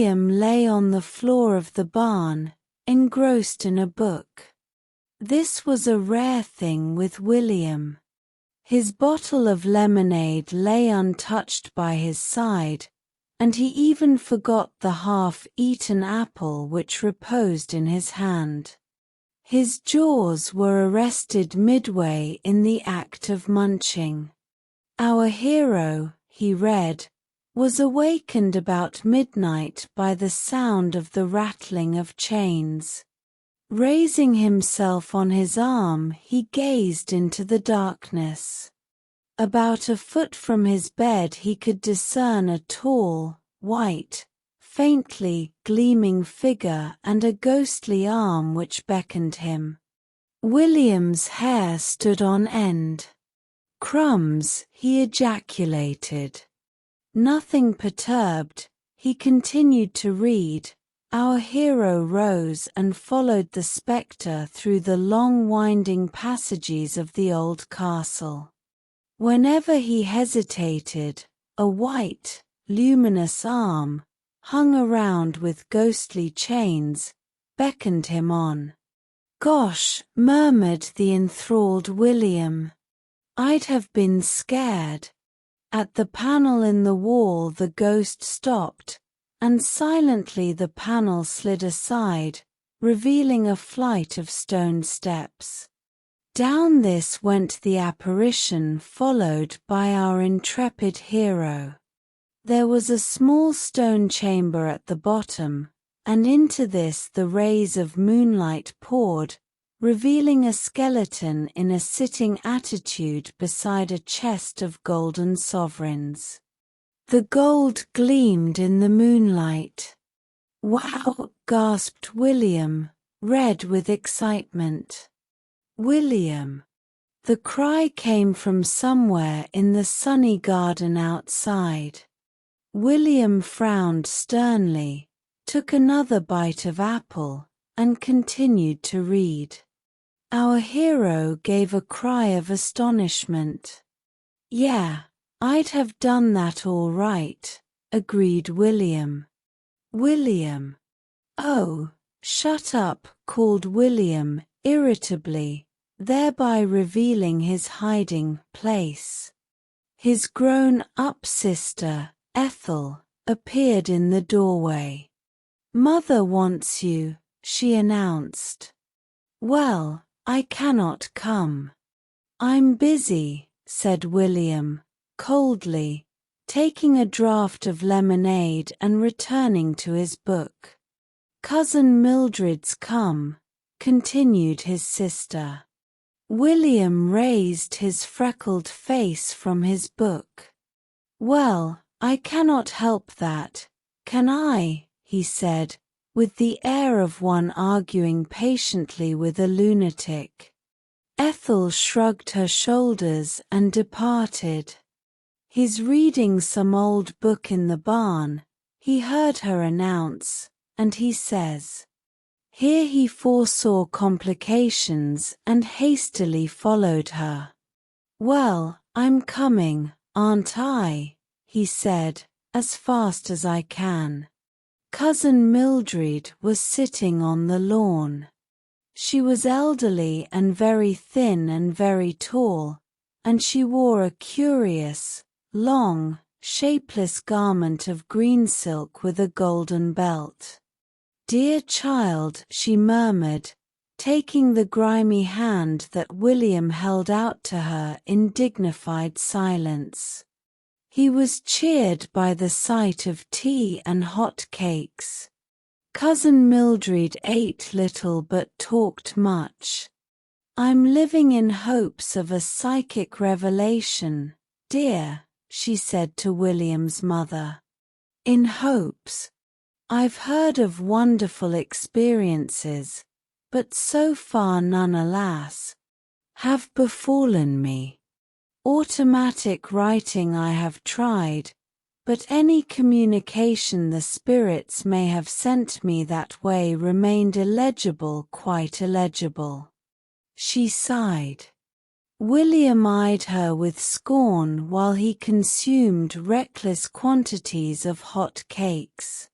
William lay on the floor of the barn, engrossed in a book. This was a rare thing with William. His bottle of lemonade lay untouched by his side, and he even forgot the half-eaten apple which reposed in his hand. His jaws were arrested midway in the act of munching. Our hero, he read, was awakened about midnight by the sound of the rattling of chains. Raising himself on his arm, he gazed into the darkness. About a foot from his bed he could discern a tall, white, faintly gleaming figure and a ghostly arm which beckoned him. William's hair stood on end. "Crumbs!" he ejaculated. Nothing perturbed, he continued to read. Our hero rose and followed the spectre through the long winding passages of the old castle. Whenever he hesitated, a white, luminous arm, hung around with ghostly chains, beckoned him on. "Gosh," murmured the enthralled William. "I'd have been scared." At the panel in the wall the ghost stopped, and silently the panel slid aside, revealing a flight of stone steps. Down this went the apparition, followed by our intrepid hero. There was a small stone chamber at the bottom, and into this the rays of moonlight poured, revealing a skeleton in a sitting attitude beside a chest of golden sovereigns. The gold gleamed in the moonlight. "Wow!" gasped William, red with excitement. "William!" The cry came from somewhere in the sunny garden outside. William frowned sternly, took another bite of apple, and continued to read. Our hero gave a cry of astonishment. "Yeah, I'd have done that all right," agreed William. "William!" "Oh, shut up," called William, irritably, thereby revealing his hiding place. His grown-up sister, Ethel, appeared in the doorway. "Mother wants you," she announced. "Well, I cannot come. I'm busy," said William, coldly, taking a draught of lemonade and returning to his book. "Cousin Mildred's come," continued his sister. William raised his freckled face from his book. "Well, I cannot help that, can I?" he said, with the air of one arguing patiently with a lunatic. Ethel shrugged her shoulders and departed. "He's reading some old book in the barn," he heard her announce, and he says. Here he foresaw complications and hastily followed her. "Well, I'm coming, aren't I?" he said, "as fast as I can." Cousin Mildred was sitting on the lawn. She was elderly and very thin and very tall, and she wore a curious, long, shapeless garment of green silk with a golden belt. "Dear child," she murmured, taking the grimy hand that William held out to her in dignified silence. He was cheered by the sight of tea and hot cakes. Cousin Mildred ate little but talked much. "I'm living in hopes of a psychic revelation, dear," she said to William's mother. "In hopes? I've heard of wonderful experiences, but so far none, alas, have befallen me. Automatic writing I have tried, but any communication the spirits may have sent me that way remained illegible, quite illegible." She sighed. William eyed her with scorn while he consumed reckless quantities of hot cakes.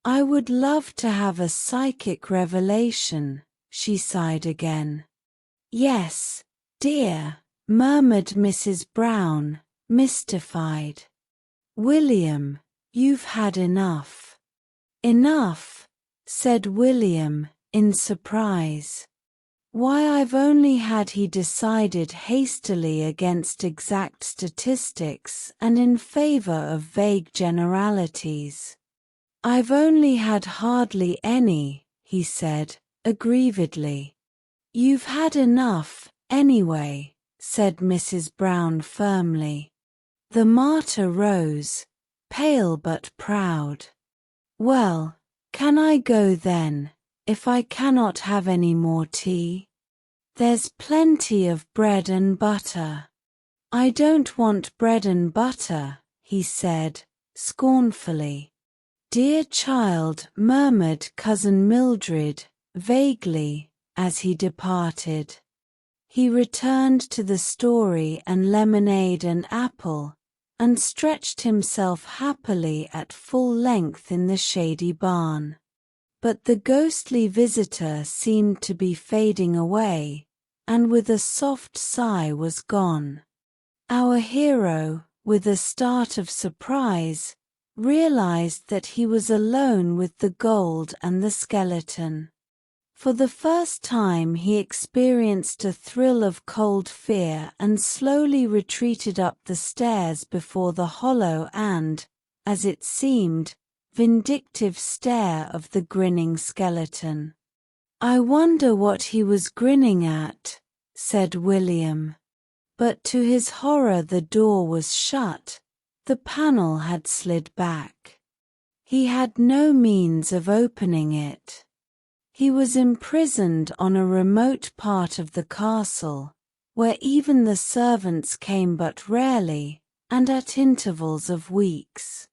I would love to have a psychic revelation, she sighed again. Yes, dear, murmured Mrs. Brown, mystified. William, you've had enough. Enough, said William, in surprise. Why, I've only had. He decided hastily against exact statistics and in favor of vague generalities. I've only had hardly any, he said, aggrievedly. You've had enough, anyway, said Mrs. Brown firmly. The martyr rose, pale but proud. Well, can I go then, if I cannot have any more tea? There's plenty of bread and butter. I don't want bread and butter, he said, scornfully. Dear child, murmured Cousin Mildred, vaguely, as he departed. He returned to the story and lemonade and apple, and stretched himself happily at full length in the shady barn. But the ghostly visitor seemed to be fading away, and with a soft sigh was gone. Our hero, with a start of surprise, realized that he was alone with the gold and the skeleton. For the first time he experienced a thrill of cold fear and slowly retreated up the stairs before the hollow and, as it seemed, vindictive stare of the grinning skeleton. I wonder what he was grinning at, said William. But to his horror the door was shut, the panel had slid back. He had no means of opening it. He was imprisoned on a remote part of the castle, where even the servants came but rarely, and at intervals of weeks.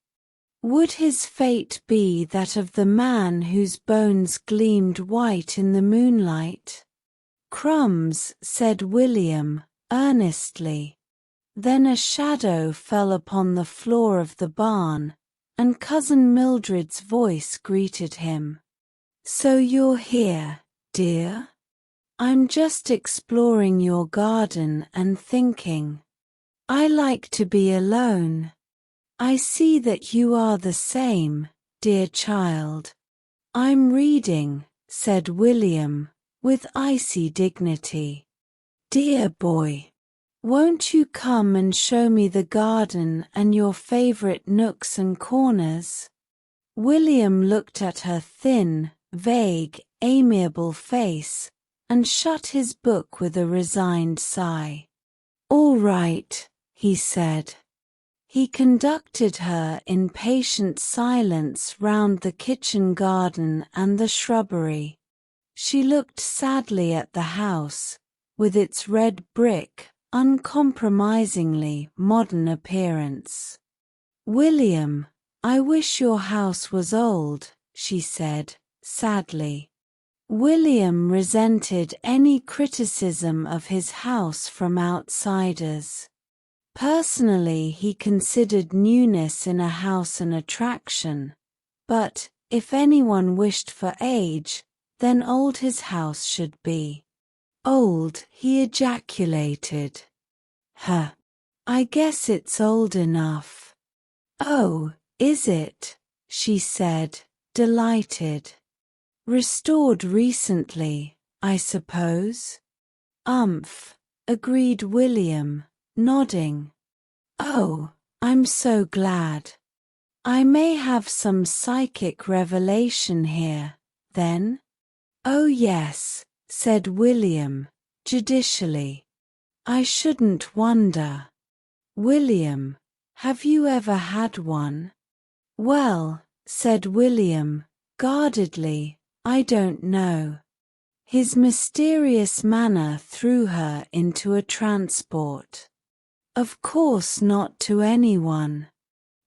Would his fate be that of the man whose bones gleamed white in the moonlight? Crumbs, said William, earnestly. Then a shadow fell upon the floor of the barn, and Cousin Mildred's voice greeted him. So you're here, dear? I'm just exploring your garden and thinking. I like to be alone. I see that you are the same, dear child. I'm reading, said William, with icy dignity. Dear boy, won't you come and show me the garden and your favorite nooks and corners? William looked at her thin, vague, amiable face, and shut his book with a resigned sigh. All right, he said. He conducted her in patient silence round the kitchen garden and the shrubbery. She looked sadly at the house, with its red brick, uncompromisingly modern appearance. William, I wish your house was old, she said, sadly. William resented any criticism of his house from outsiders. Personally, he considered newness in a house an attraction, but, if anyone wished for age, then old his house should be. Old, he ejaculated. Huh. I guess it's old enough. Oh, is it? She said, delighted. Restored recently, I suppose? Agreed William, nodding. Oh, I'm so glad. I may have some psychic revelation here, then? Oh yes, said William, judicially. I shouldn't wonder. William, have you ever had one? Well, said William, guardedly, I don't know. His mysterious manner threw her into a transport. Of course not to anyone.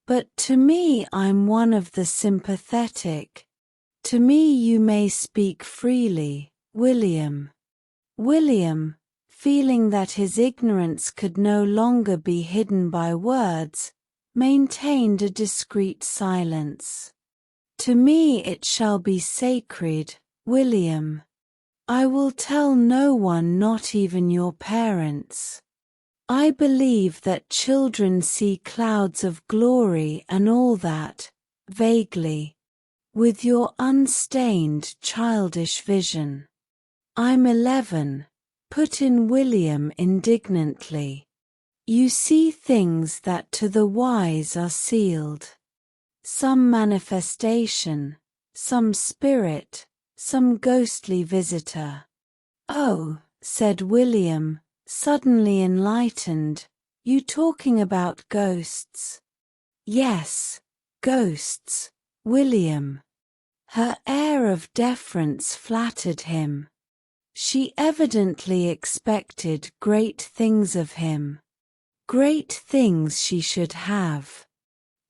But to me, I'm one of the sympathetic. To me you may speak freely, William. William, feeling that his ignorance could no longer be hidden by words, maintained a discreet silence. To me it shall be sacred, William. I will tell no one, not even your parents. I believe that children see clouds of glory and all that, vaguely, with your unstained childish vision. I'm 11, put in William indignantly. You see things that to the wise are sealed. Some manifestation, some spirit, some ghostly visitor. Oh, said William, suddenly enlightened, you talking about ghosts? Yes, ghosts, William. Her air of deference flattered him. She evidently expected great things of him. Great things she should have.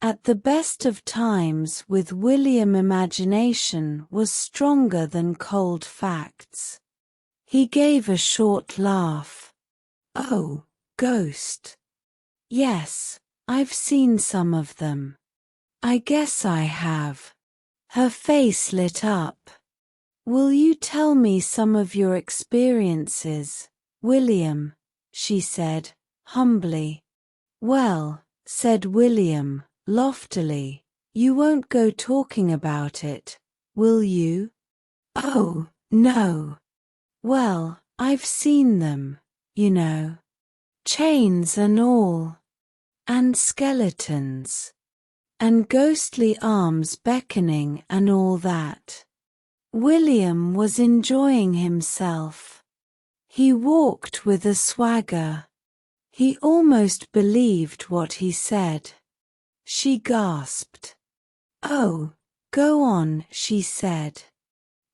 At the best of times with William, imagination was stronger than cold facts. He gave a short laugh. Oh, ghost. Yes, I've seen some of them. I guess I have. Her face lit up. Will you tell me some of your experiences, William? She said, humbly. Well, said William, loftily, you won't go talking about it, will you? Oh, no. Well, I've seen them, you know. Chains and all. And skeletons. And ghostly arms beckoning and all that. William was enjoying himself. He walked with a swagger. He almost believed what he said. She gasped. Oh, go on, she said.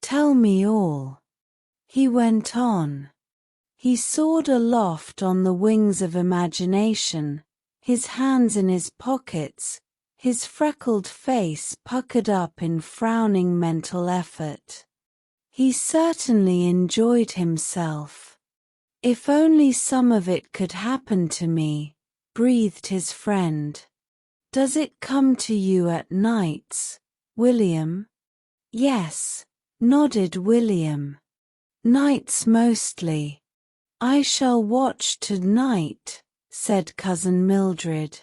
Tell me all. He went on. He soared aloft on the wings of imagination, his hands in his pockets, his freckled face puckered up in frowning mental effort. He certainly enjoyed himself. If only some of it could happen to me, breathed his friend. Does it come to you at nights, William? Yes, nodded William. Nights mostly. I shall watch tonight, said Cousin Mildred.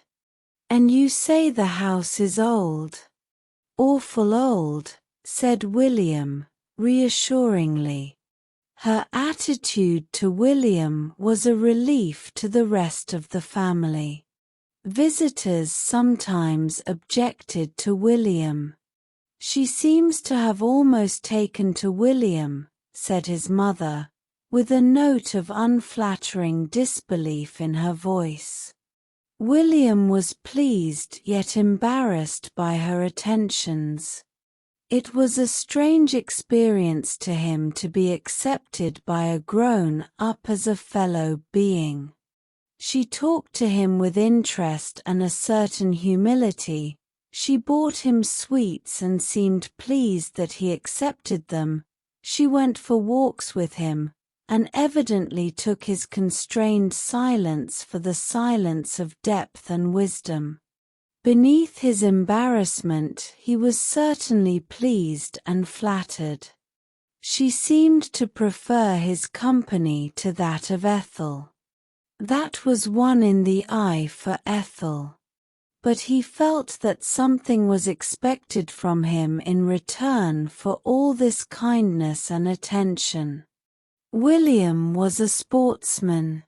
And you say the house is old? Awful old, said William, reassuringly. Her attitude to William was a relief to the rest of the family. Visitors sometimes objected to William. She seems to have almost taken to William, said his mother, with a note of unflattering disbelief in her voice. William was pleased yet embarrassed by her attentions. It was a strange experience to him to be accepted by a grown-up as a fellow being. She talked to him with interest and a certain humility. She bought him sweets and seemed pleased that he accepted them. She went for walks with him, and evidently took his constrained silence for the silence of depth and wisdom. Beneath his embarrassment, he was certainly pleased and flattered. She seemed to prefer his company to that of Ethel. That was one in the eye for Ethel. But he felt that something was expected from him in return for all this kindness and attention. William was a sportsman.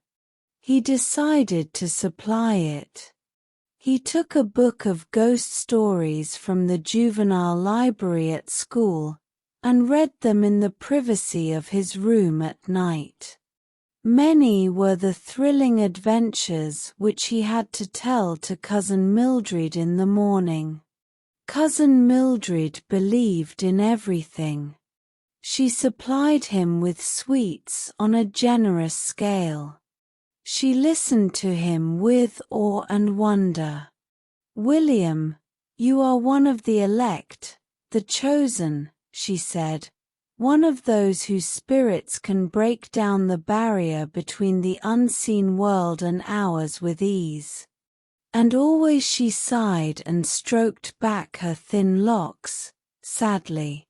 He decided to supply it. He took a book of ghost stories from the juvenile library at school, and read them in the privacy of his room at night. Many were the thrilling adventures which he had to tell to Cousin Mildred in the morning. Cousin Mildred believed in everything. She supplied him with sweets on a generous scale. She listened to him with awe and wonder. William, you are one of the elect, the chosen, she said. One of those whose spirits can break down the barrier between the unseen world and ours with ease. And always she sighed and stroked back her thin locks, sadly.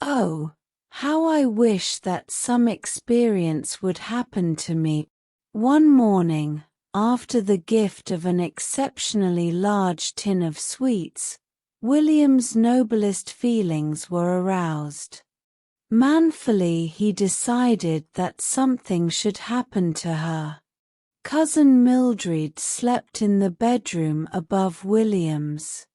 "Oh, how I wish that some experience would happen to me." One morning, after the gift of an exceptionally large tin of sweets, William's noblest feelings were aroused. Manfully he decided that something should happen to her. Cousin Mildred slept in the bedroom above William's.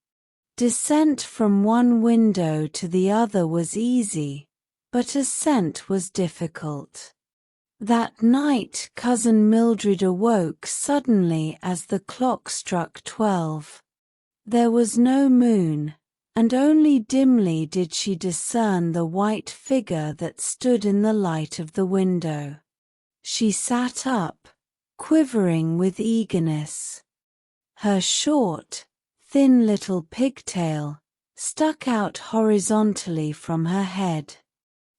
Descent from one window to the other was easy, but ascent was difficult. That night Cousin Mildred awoke suddenly as the clock struck 12. There was no moon, and only dimly did she discern the white figure that stood in the light of the window. She sat up, quivering with eagerness. Her short, thin little pigtail stuck out horizontally from her head.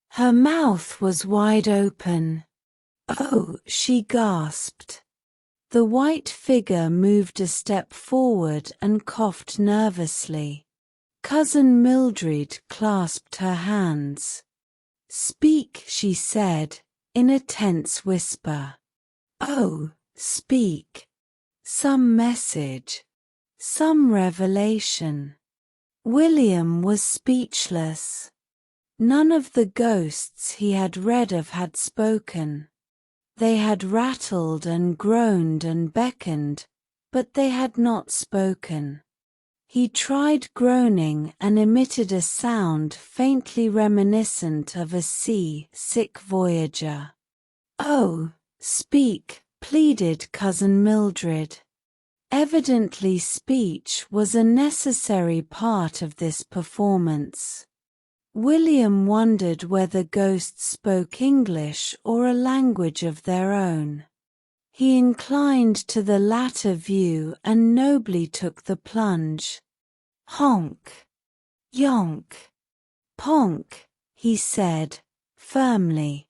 Her mouth was wide open. "Oh," she gasped. The white figure moved a step forward and coughed nervously. Cousin Mildred clasped her hands. "Speak," she said, in a tense whisper. "Oh, speak. Some message. Some revelation." William was speechless. None of the ghosts he had read of had spoken. They had rattled and groaned and beckoned, but they had not spoken. He tried groaning and emitted a sound faintly reminiscent of a sea-sick voyager. "Oh, speak," pleaded Cousin Mildred. Evidently speech was a necessary part of this performance. William wondered whether ghosts spoke English or a language of their own. He inclined to the latter view and nobly took the plunge. "Honk, yonk, ponk," he said, firmly.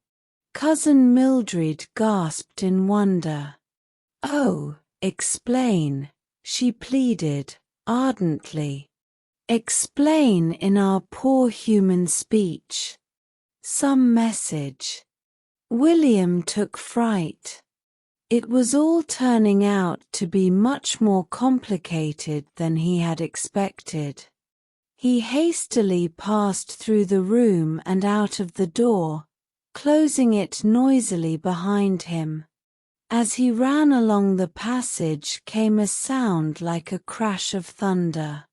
Cousin Mildred gasped in wonder. "Oh, explain," she pleaded, ardently. "Explain in our poor human speech. Some message." William took fright. It was all turning out to be much more complicated than he had expected. He hastily passed through the room and out of the door, closing it noisily behind him. As he ran along the passage came a sound like a crash of thunder.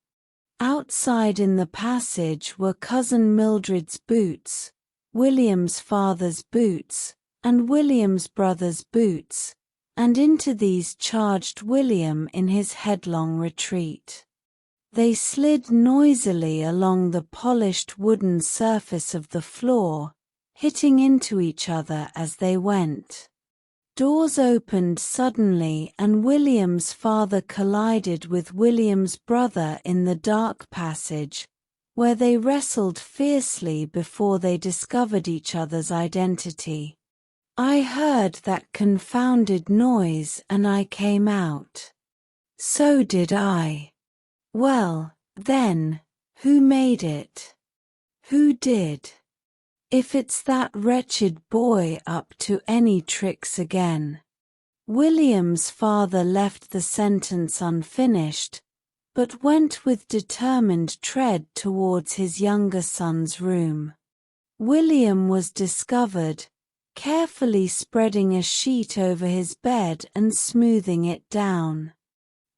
Outside in the passage were Cousin Mildred's boots, William's father's boots, and William's brother's boots, and into these charged William in his headlong retreat. They slid noisily along the polished wooden surface of the floor, hitting into each other as they went. Doors opened suddenly and William's father collided with William's brother in the dark passage, where they wrestled fiercely before they discovered each other's identity. "I heard that confounded noise and I came out." "So did I." "Well, then, who made it? Who did? If it's that wretched boy up to any tricks again." William's father left the sentence unfinished, but went with determined tread towards his younger son's room. William was discovered, carefully spreading a sheet over his bed and smoothing it down.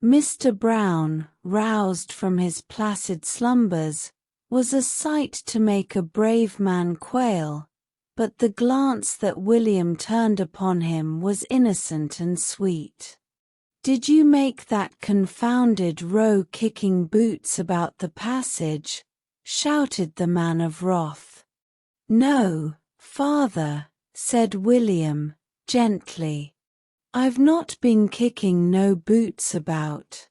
Mr. Brown, roused from his placid slumbers, was a sight to make a brave man quail, but the glance that William turned upon him was innocent and sweet. "Did you make that confounded row kicking boots about the passage?" shouted the man of wrath. "No, father," said William, gently. "I've not been kicking no boots about."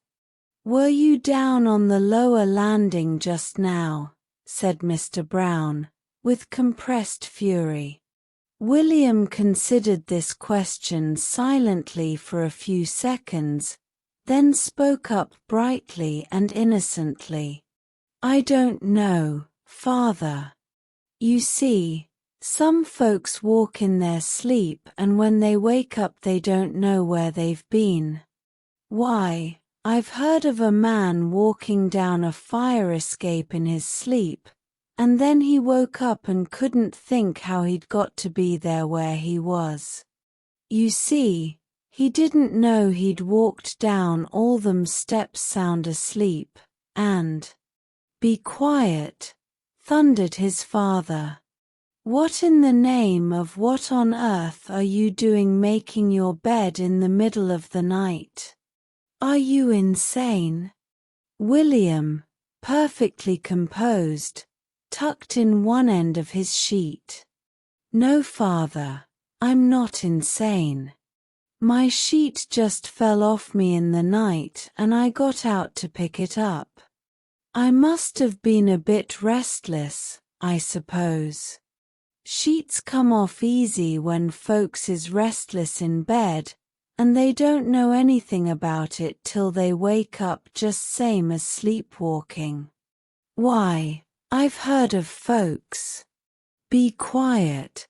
"Were you down on the lower landing just now?" said Mr. Brown, with compressed fury. William considered this question silently for a few seconds, then spoke up brightly and innocently. "I don't know, Father. You see, some folks walk in their sleep and when they wake up they don't know where they've been. Why, I've heard of a man walking down a fire escape in his sleep, and then he woke up and couldn't think how he'd got to be there where he was. You see, he didn't know he'd walked down all them steps sound asleep, and— Be quiet, thundered his father. What in the name of what on earth are you doing making your bed in the middle of the night? Are you insane? William, perfectly composed, tucked in one end of his sheet. No, father, I'm not insane. My sheet just fell off me in the night and I got out to pick it up. I must have been a bit restless, I suppose. Sheets come off easy when folks is restless in bed, and they don't know anything about it till they wake up just same as sleepwalking. Why, I've heard of folks. Be quiet.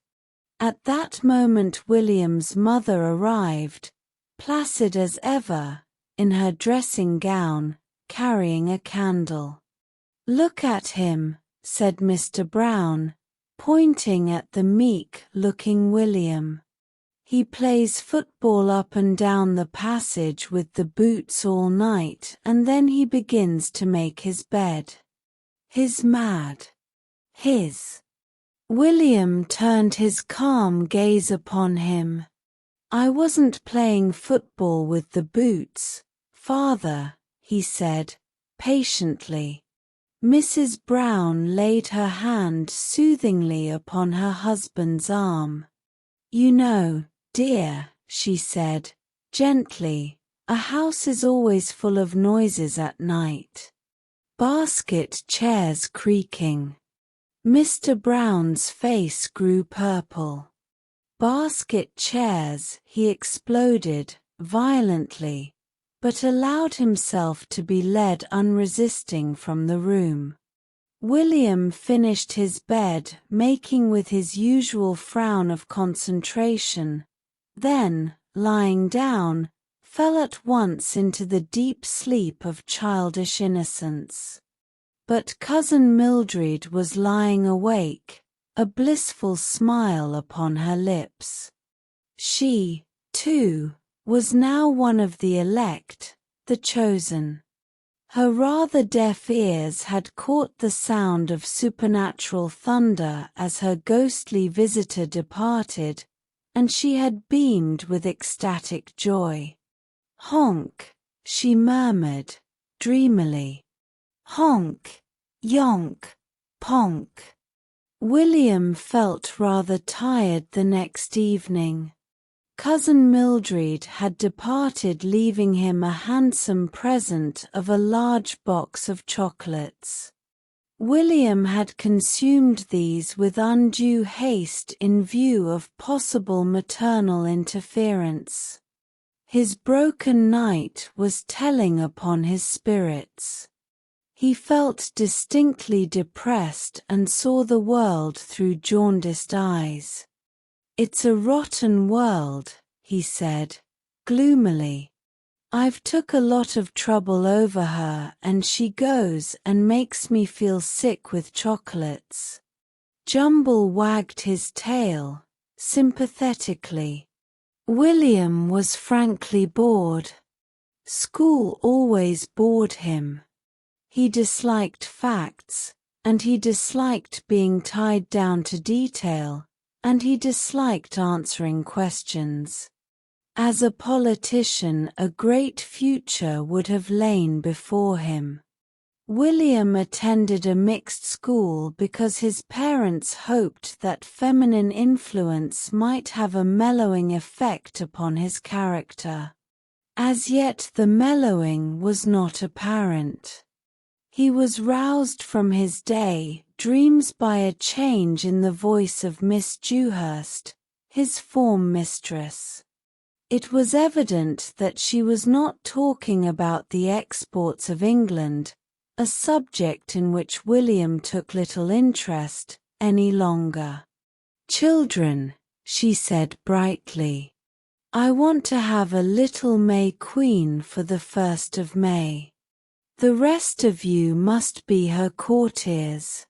At that moment William's mother arrived, placid as ever, in her dressing gown, carrying a candle. Look at him, said Mr. Brown, pointing at the meek-looking William. He plays football up and down the passage with the boots all night and then he begins to make his bed. He's mad. William turned his calm gaze upon him. I wasn't playing football with the boots, father, he said, patiently. Mrs. Brown laid her hand soothingly upon her husband's arm. You know, dear, she said, gently, a house is always full of noises at night. Basket chairs creaking. Mr. Brown's face grew purple. Basket chairs, he exploded, violently, but allowed himself to be led unresisting from the room. William finished his bed, making with his usual frown of concentration, then, lying down, fell at once into the deep sleep of childish innocence. But Cousin Mildred was lying awake, a blissful smile upon her lips. She, too, was now one of the elect, the chosen. Her rather deaf ears had caught the sound of supernatural thunder as her ghostly visitor departed, and she had beamed with ecstatic joy. Honk, she murmured, dreamily. Honk, yonk, ponk. William felt rather tired the next evening. Cousin Mildred had departed, leaving him a handsome present of a large box of chocolates. William had consumed these with undue haste in view of possible maternal interference. His broken night was telling upon his spirits. He felt distinctly depressed and saw the world through jaundiced eyes. It's a rotten world, he said, gloomily. I've took a lot of trouble over her and she goes and makes me feel sick with chocolates. Jumble wagged his tail, sympathetically. William was frankly bored. School always bored him. He disliked facts, and he disliked being tied down to detail, and he disliked answering questions. As a politician, a great future would have lain before him. William attended a mixed school because his parents hoped that feminine influence might have a mellowing effect upon his character. As yet the mellowing was not apparent. He was roused from his day dreams by a change in the voice of Miss Dewhurst, his form mistress. It was evident that she was not talking about the exports of England, a subject in which William took little interest any longer. "Children," she said brightly, "I want to have a little May Queen for the 1st of May. The rest of you must be her courtiers.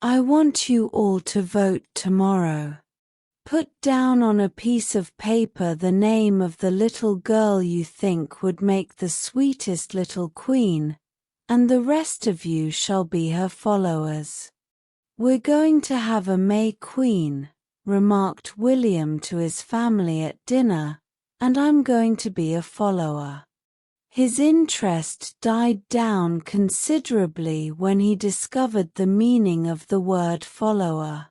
I want you all to vote tomorrow. Put down on a piece of paper the name of the little girl you think would make the sweetest little queen, and the rest of you shall be her followers." "We're going to have a May Queen," remarked William to his family at dinner, "and I'm going to be a follower." His interest died down considerably when he discovered the meaning of the word follower.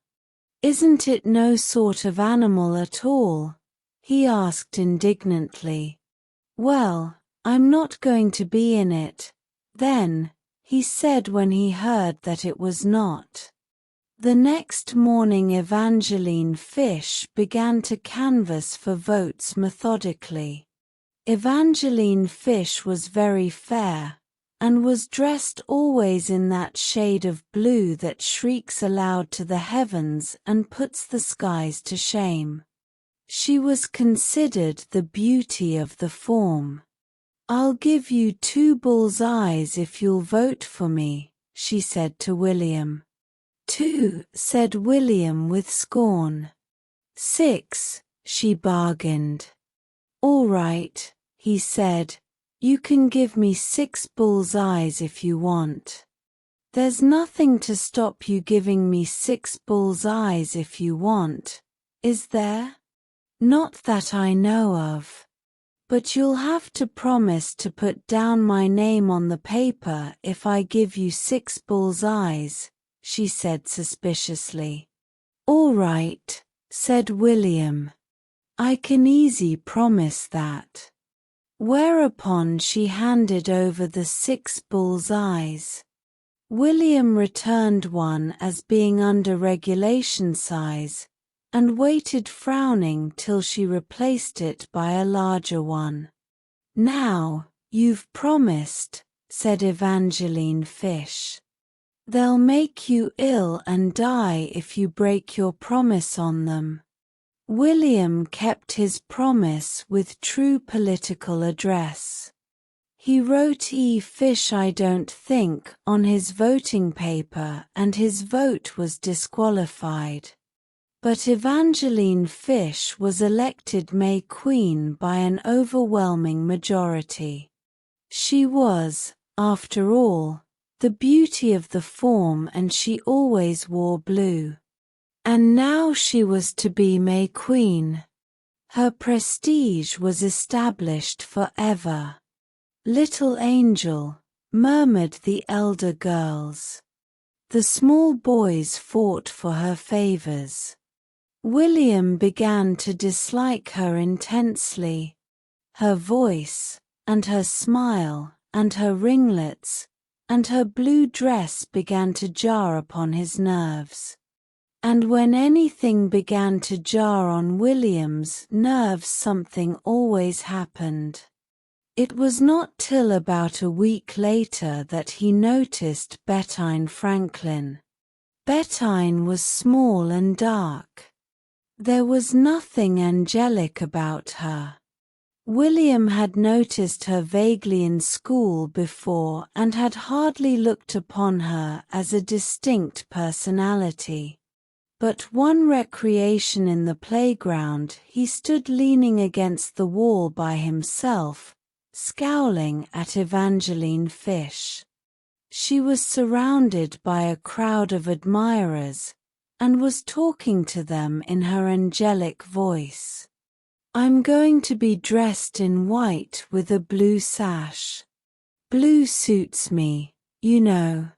"Isn't it no sort of animal at all?" he asked indignantly. "Well, I'm not going to be in it, then," he said when he heard that it was not. The next morning Evangeline Fish began to canvass for votes methodically. Evangeline Fish was very fair, and was dressed always in that shade of blue that shrieks aloud to the heavens and puts the skies to shame. She was considered the beauty of the form. "I'll give you 2 bull's eyes if you'll vote for me," she said to William. "2," said William with scorn. "6," she bargained. "All right," he said, "you can give me 6 bull's eyes if you want. There's nothing to stop you giving me 6 bull's eyes if you want, is there? Not that I know of. But you'll have to promise to put down my name on the paper if I give you 6 bull's eyes," she said suspiciously. "All right," said William. "I can easy promise that." Whereupon she handed over the 6 bull's eyes. William returned one as being under regulation size, and waited frowning till she replaced it by a larger one. "Now, you've promised," said Evangeline Fish. "They'll make you ill and die if you break your promise on them." William kept his promise with true political address. He wrote "E. Fish I don't think" on his voting paper and his vote was disqualified. But Evangeline Fish was elected May Queen by an overwhelming majority. She was, after all, the beauty of the form and she always wore blue. And now she was to be May Queen. Her prestige was established forever. "Little angel," murmured the elder girls. The small boys fought for her favors. William began to dislike her intensely. Her voice, and her smile, and her ringlets, and her blue dress began to jar upon his nerves. And when anything began to jar on William's nerves, something always happened. It was not till about a week later that he noticed Bettine Franklin. Bettine was small and dark. There was nothing angelic about her. William had noticed her vaguely in school before and had hardly looked upon her as a distinct personality. But one recreation in the playground he stood leaning against the wall by himself, scowling at Evangeline Fish. She was surrounded by a crowd of admirers, and was talking to them in her angelic voice. "I'm going to be dressed in white with a blue sash. Blue suits me, you know.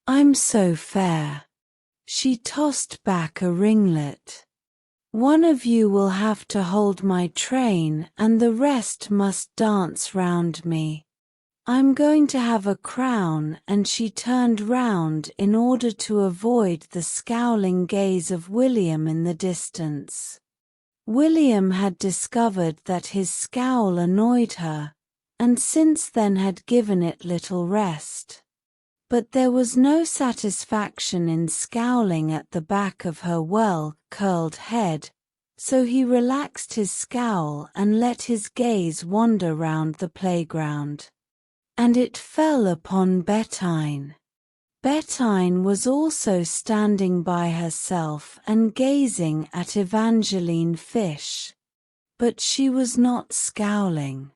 I'm so fair." She tossed back a ringlet. "One of you will have to hold my train and the rest must dance round me. I'm going to have a crown," and she turned round in order to avoid the scowling gaze of William in the distance. William had discovered that his scowl annoyed her, and since then had given it little rest. But there was no satisfaction in scowling at the back of her well-curled head, so he relaxed his scowl and let his gaze wander round the playground. And it fell upon Bettine. Bettine was also standing by herself and gazing at Evangeline Fish. But she was not scowling.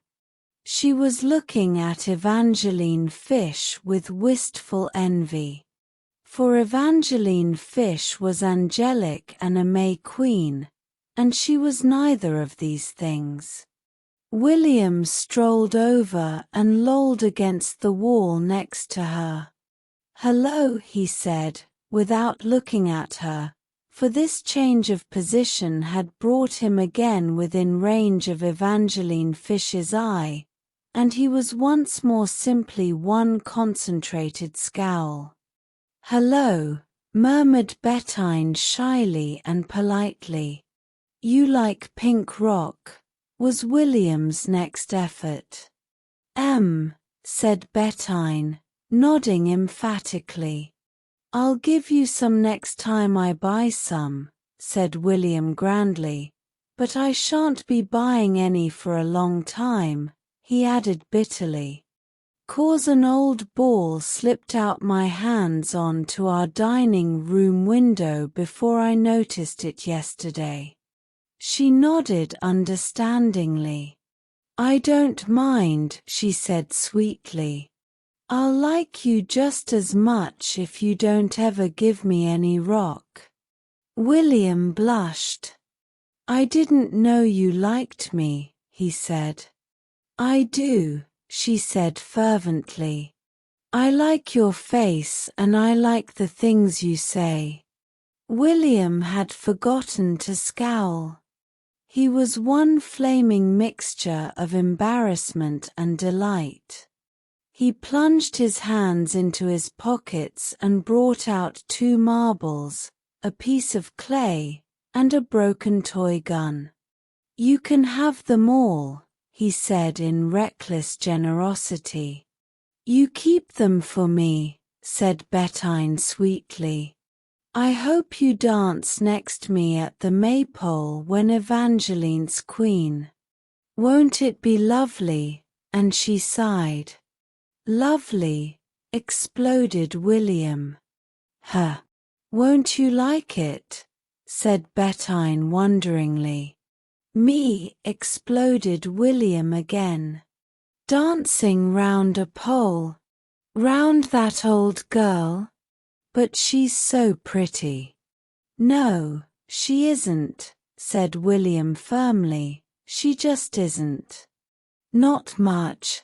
She was looking at Evangeline Fish with wistful envy. For Evangeline Fish was angelic and a May Queen, and she was neither of these things. William strolled over and lolled against the wall next to her. "Hello," he said, without looking at her, for this change of position had brought him again within range of Evangeline Fish's eye, and he was once more simply one concentrated scowl. "Hello," murmured Bettine shyly and politely. "You like pink rock," was William's next effort. Said Bettine, nodding emphatically. "I'll give you some next time I buy some," said William grandly, "but I shan't be buying any for a long time," he added bitterly. "'Cause an old ball slipped out my hands on to our dining room window before I noticed it yesterday." She nodded understandingly. "I don't mind," she said sweetly. "I'll like you just as much if you don't ever give me any rock." William blushed. "I didn't know you liked me," he said. "I do," she said fervently. "I like your face and I like the things you say." William had forgotten to scowl. He was one flaming mixture of embarrassment and delight. He plunged his hands into his pockets and brought out 2 marbles, a piece of clay, and a broken toy gun. "You can have them all," he said in reckless generosity. "You keep them for me," said Bettine sweetly. "I hope you dance next me at the Maypole when Evangeline's queen. Won't it be lovely?" And she sighed. "Lovely," exploded William. "Huh. Won't you like it?" said Bettine wonderingly. "Me," exploded William again. "Dancing round a pole. Round that old girl? But she's so pretty." "No, she isn't," said William firmly. "She just isn't. Not much.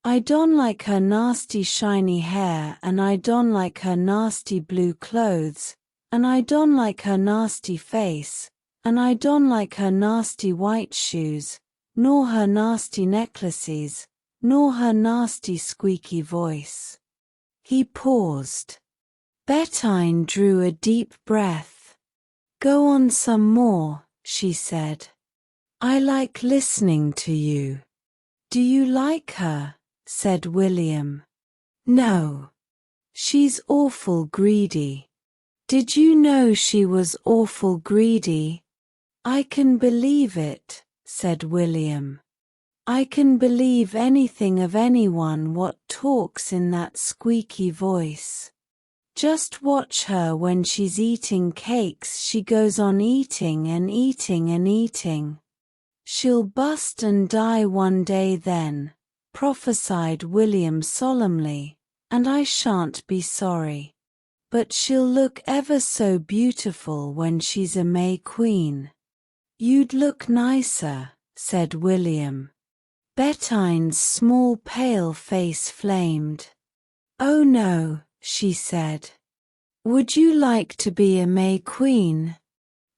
I don't like her nasty shiny hair, and I don't like her nasty blue clothes, and I don't like her nasty face, and I don't like her nasty white shoes, nor her nasty necklaces, nor her nasty squeaky voice." He paused. Bettine drew a deep breath. "Go on some more," she said. "I like listening to you." "Do you like her?" said William. "No. She's awful greedy." "Did you know she was awful greedy?" "I can believe it," said William. "I can believe anything of anyone what talks in that squeaky voice. Just watch her when she's eating cakes. She goes on eating and eating and eating. She'll bust and die one day then," prophesied William solemnly, "and I shan't be sorry. But she'll look ever so beautiful when she's a May Queen." "You'd look nicer," said William. Bettine's small pale face flamed. "Oh no," she said. "Would you like to be a May Queen?"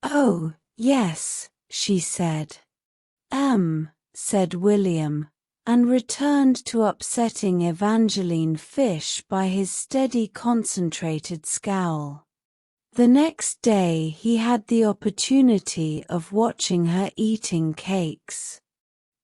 "Oh, yes," she said. Said William, and returned to upsetting Evangeline Fish by his steady concentrated scowl. The next day he had the opportunity of watching her eating cakes.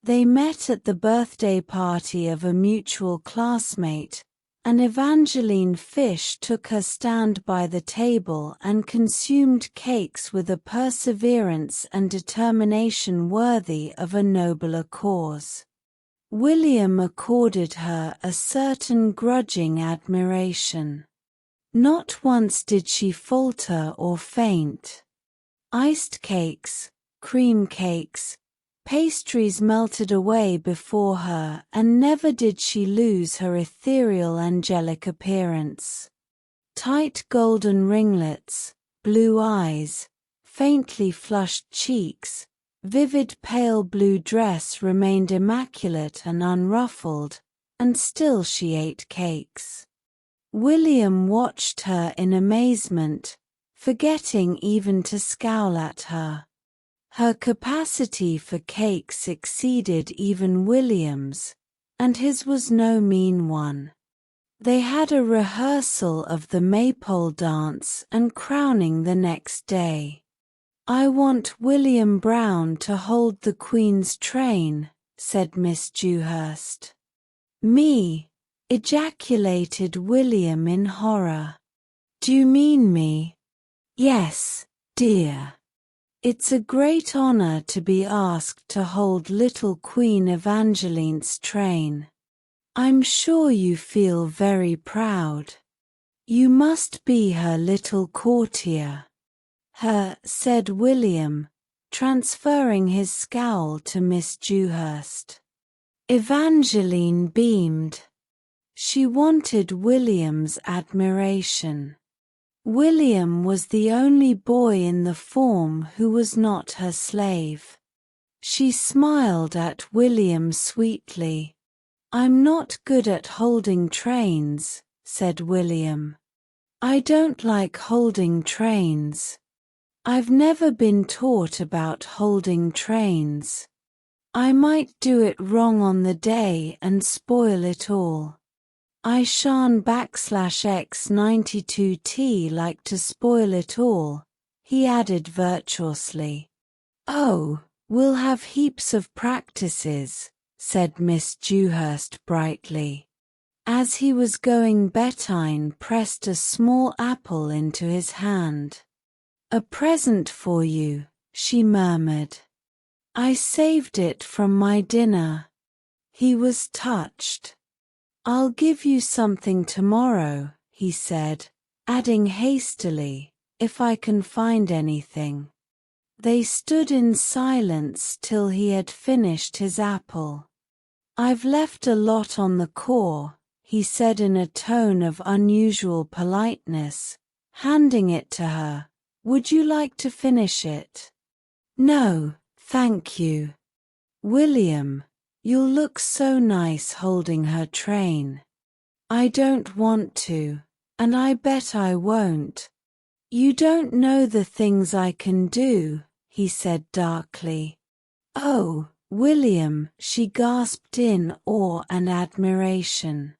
They met at the birthday party of a mutual classmate, and Evangeline Fish took her stand by the table and consumed cakes with a perseverance and determination worthy of a nobler cause. William accorded her a certain grudging admiration. Not once did she falter or faint. Iced cakes, cream cakes, pastries melted away before her, and never did she lose her ethereal angelic appearance. Tight golden ringlets, blue eyes, faintly flushed cheeks, vivid pale blue dress remained immaculate and unruffled, and still she ate cakes. William watched her in amazement, forgetting even to scowl at her. Her capacity for cakes exceeded even William's, and his was no mean one. They had a rehearsal of the maypole dance and crowning the next day. "I want William Brown to hold the Queen's train," said Miss Dewhurst. "Me?" ejaculated William in horror. "Do you mean me?" "Yes, dear. It's a great honor to be asked to hold little Queen Evangeline's train. I'm sure you feel very proud. You must be her little courtier." Said William, transferring his scowl to Miss Dewhurst. Evangeline beamed. She wanted William's admiration. William was the only boy in the form who was not her slave. She smiled at William sweetly. "I'm not good at holding trains," said William. "I don't like holding trains. I've never been taught about holding trains. I might do it wrong on the day and spoil it all. I shan't /X92T like to spoil it all," he added virtuously. "Oh, we'll have heaps of practices," said Miss Dewhurst brightly. As he was going, Bettine pressed a small apple into his hand. "A present for you," she murmured. "I saved it from my dinner." He was touched. "I'll give you something tomorrow," he said, adding hastily, "if I can find anything." They stood in silence till he had finished his apple. "I've left a lot on the core," he said in a tone of unusual politeness, handing it to her. "Would you like to finish it?" "No, thank you." "William, you'll look so nice holding her train." "I don't want to, and I bet I won't." "You don't know the things I can do," he said darkly. "Oh, William," she gasped in awe and admiration.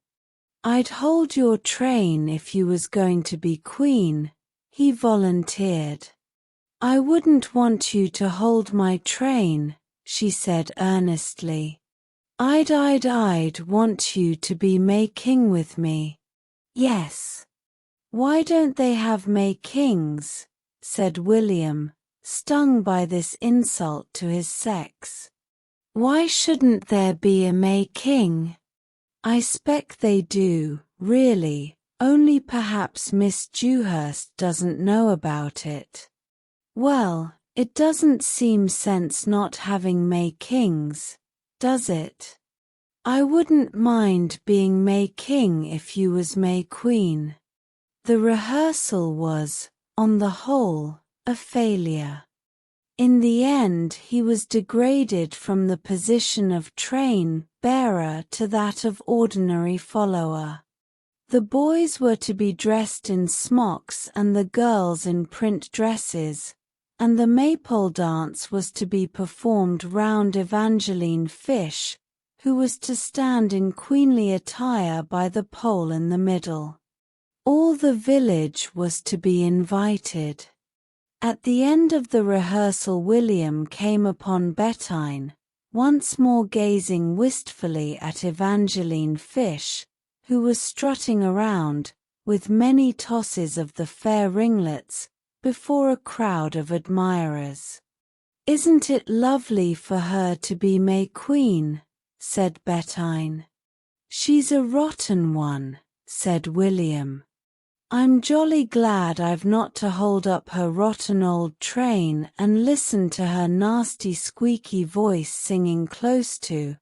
"I'd hold your train if you was going to be queen," he volunteered. "I wouldn't want you to hold my train," she said earnestly. I'd want you to be May King with me." "Yes." "Why don't they have May Kings?" said William, stung by this insult to his sex. "Why shouldn't there be a May King?" "I spec they do, really, only perhaps Miss Dewhurst doesn't know about it." "Well, it doesn't seem sense not having May Kings, does it? I wouldn't mind being May King if you was May Queen." The rehearsal was, on the whole, a failure. In the end he was degraded from the position of train bearer to that of ordinary follower. The boys were to be dressed in smocks and the girls in print dresses, and the maypole dance was to be performed round Evangeline Fish, who was to stand in queenly attire by the pole in the middle. All the village was to be invited. At the end of the rehearsal William came upon Bettine, once more gazing wistfully at Evangeline Fish, who was strutting around, with many tosses of the fair ringlets, before a crowd of admirers. "Isn't it lovely for her to be May Queen?" said Bettine. "She's a rotten one," said William. "I'm jolly glad I've not to hold up her rotten old train and listen to her nasty squeaky voice singing close to,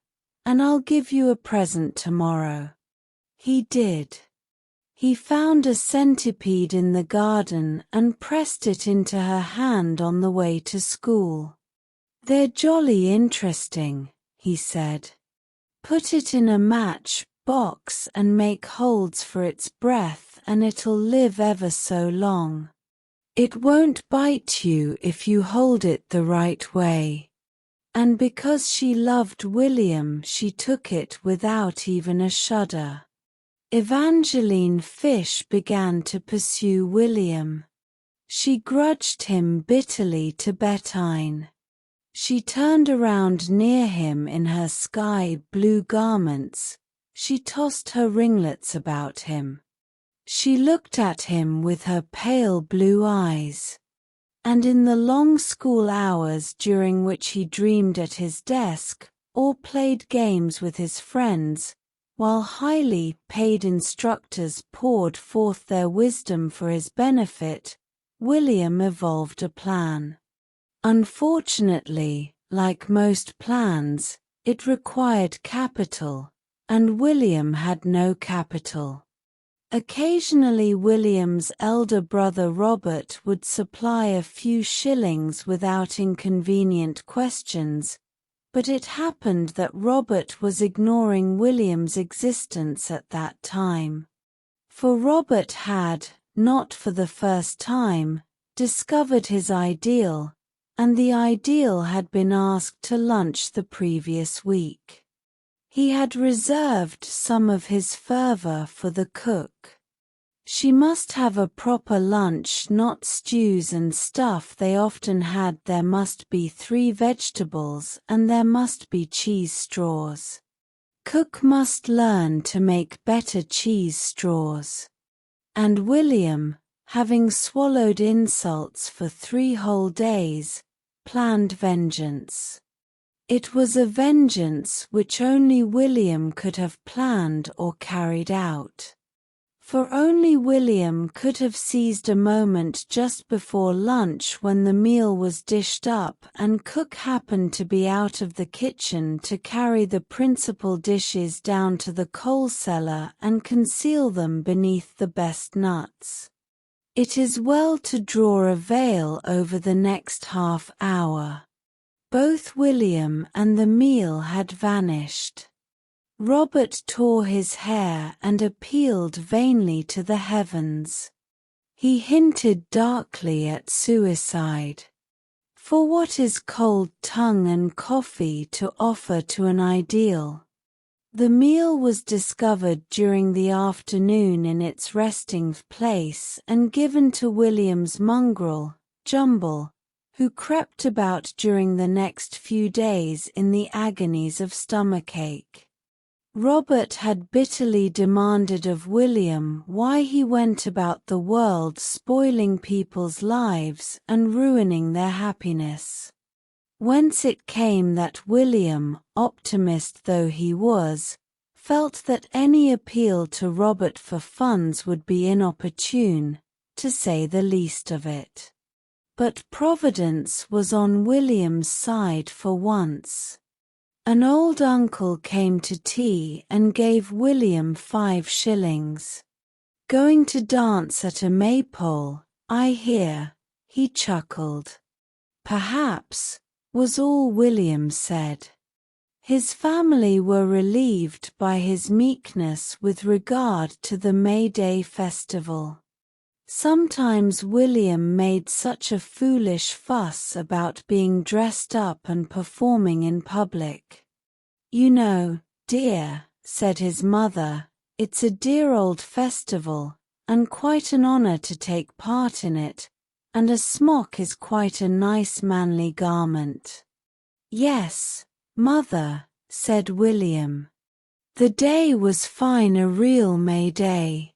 and I'll give you a present tomorrow." He did. He found a centipede in the garden and pressed it into her hand on the way to school. "They're jolly interesting," he said. "Put it in a match box and make holes for its breath and it'll live ever so long. It won't bite you if you hold it the right way." And because she loved William, she took it without even a shudder. Evangeline Fish began to pursue William. She grudged him bitterly to Bettine. She turned around near him in her sky-blue garments, she tossed her ringlets about him. She looked at him with her pale blue eyes. And in the long school hours during which he dreamed at his desk, or played games with his friends, while highly paid instructors poured forth their wisdom for his benefit, William evolved a plan. Unfortunately, like most plans, it required capital, and William had no capital. Occasionally William's elder brother Robert would supply a few shillings without inconvenient questions, but it happened that Robert was ignoring William's existence at that time. For Robert had, not for the first time, discovered his ideal, and the ideal had been asked to lunch the previous week. He had reserved some of his fervor for the cook. She must have a proper lunch, not stews and stuff they often had. There must be 3 vegetables and there must be cheese straws. Cook must learn to make better cheese straws. And William, having swallowed insults for 3 whole days, planned vengeance. It was a vengeance which only William could have planned or carried out. For only William could have seized a moment just before lunch when the meal was dished up and cook happened to be out of the kitchen to carry the principal dishes down to the coal cellar and conceal them beneath the best nuts. It is well to draw a veil over the next half hour. Both William and the meal had vanished. Robert tore his hair and appealed vainly to the heavens. He hinted darkly at suicide. For what is cold tongue and coffee to offer to an ideal? The meal was discovered during the afternoon in its resting place and given to William's mongrel, Jumble, who crept about during the next few days in the agonies of stomachache. Robert had bitterly demanded of William why he went about the world spoiling people's lives and ruining their happiness. Whence it came that William, optimist though he was, felt that any appeal to Robert for funds would be inopportune, to say the least of it. But Providence was on William's side for once. An old uncle came to tea and gave William 5 shillings. "Going to dance at a maypole, I hear," he chuckled. "Perhaps," was all William said. His family were relieved by his meekness with regard to the May Day festival. Sometimes William made such a foolish fuss about being dressed up and performing in public. "You know, dear," said his mother, "it's a dear old festival, and quite an honor to take part in it, and a smock is quite a nice manly garment." "Yes, mother," said William. The day was fine, a real May day.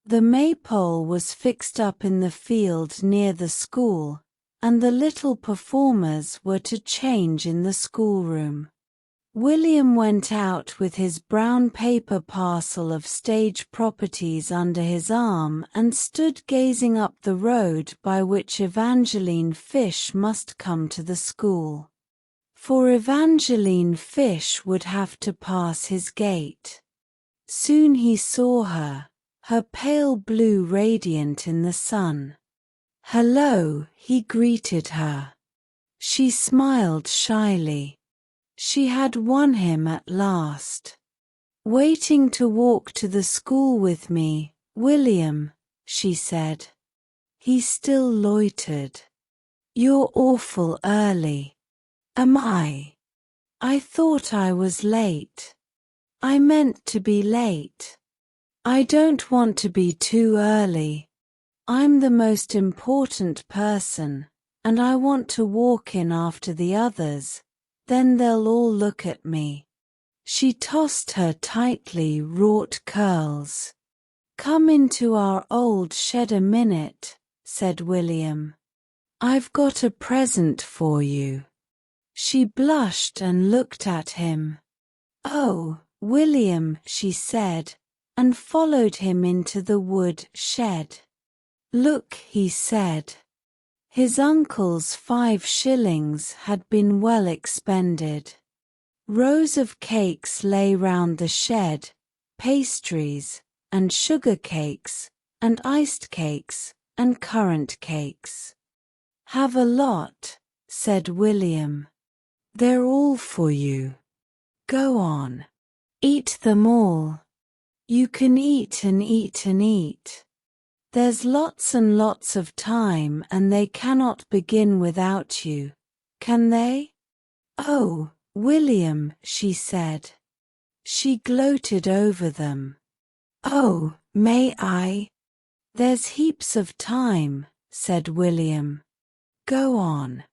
The maypole was fixed up in the field near the school, and the little performers were to change in the schoolroom. William went out with his brown paper parcel of stage properties under his arm and stood gazing up the road by which Evangeline Fish must come to the school. For Evangeline Fish would have to pass his gate. Soon he saw her, her pale blue radiant in the sun. "Hello," he greeted her. She smiled shyly. She had won him at last. "Waiting to walk to the school with me, William," she said. He still loitered. "You're awful early." "Am I? I thought I was late." "I meant to be late." "I don't want to be too early. I'm the most important person, and I want to walk in after the others, then they'll all look at me." She tossed her tightly wrought curls. "Come into our old shed a minute," said William. "I've got a present for you." She blushed and looked at him. "Oh, William," she said, and followed him into the wood shed. "Look," he said. His uncle's 5 shillings had been well expended. Rows of cakes lay round the shed, pastries, and sugar cakes, and iced cakes, and currant cakes. "Have a lot," said William. "They're all for you. Go on. Eat them all. You can eat and eat and eat. There's lots and lots of time, and they cannot begin without you, can they?" "Oh, William," she said. She gloated over them. "Oh, may I?" "There's heaps of time," said William. "Go on.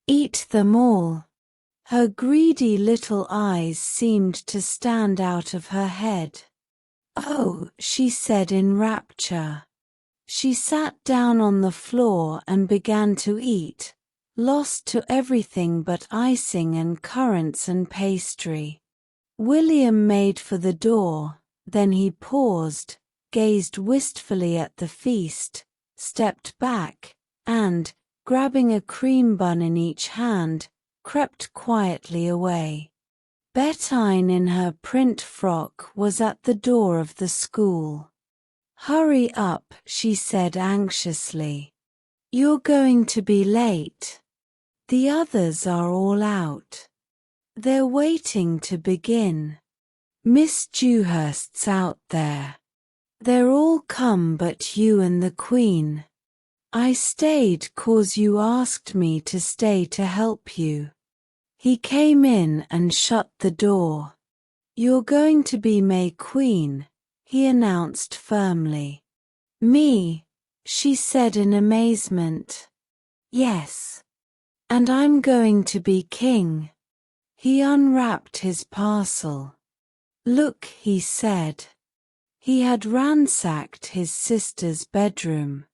Eat them all." Her greedy little eyes seemed to stand out of her head. "Oh," she said in rapture. She sat down on the floor and began to eat, lost to everything but icing and currants and pastry. William made for the door, then he paused, gazed wistfully at the feast, stepped back, and, grabbing a cream bun in each hand, crept quietly away. Bettine in her print frock was at the door of the school. "Hurry up," she said anxiously. "You're going to be late. The others are all out. They're waiting to begin. Miss Dewhurst's out there. They're all come but you and the Queen. I stayed 'cause you asked me to stay to help you." He came in and shut the door. "You're going to be May Queen," he announced firmly. "Me?" she said in amazement. "Yes. And I'm going to be king." He unwrapped his parcel. "Look," he said. He had ransacked his sister's bedroom.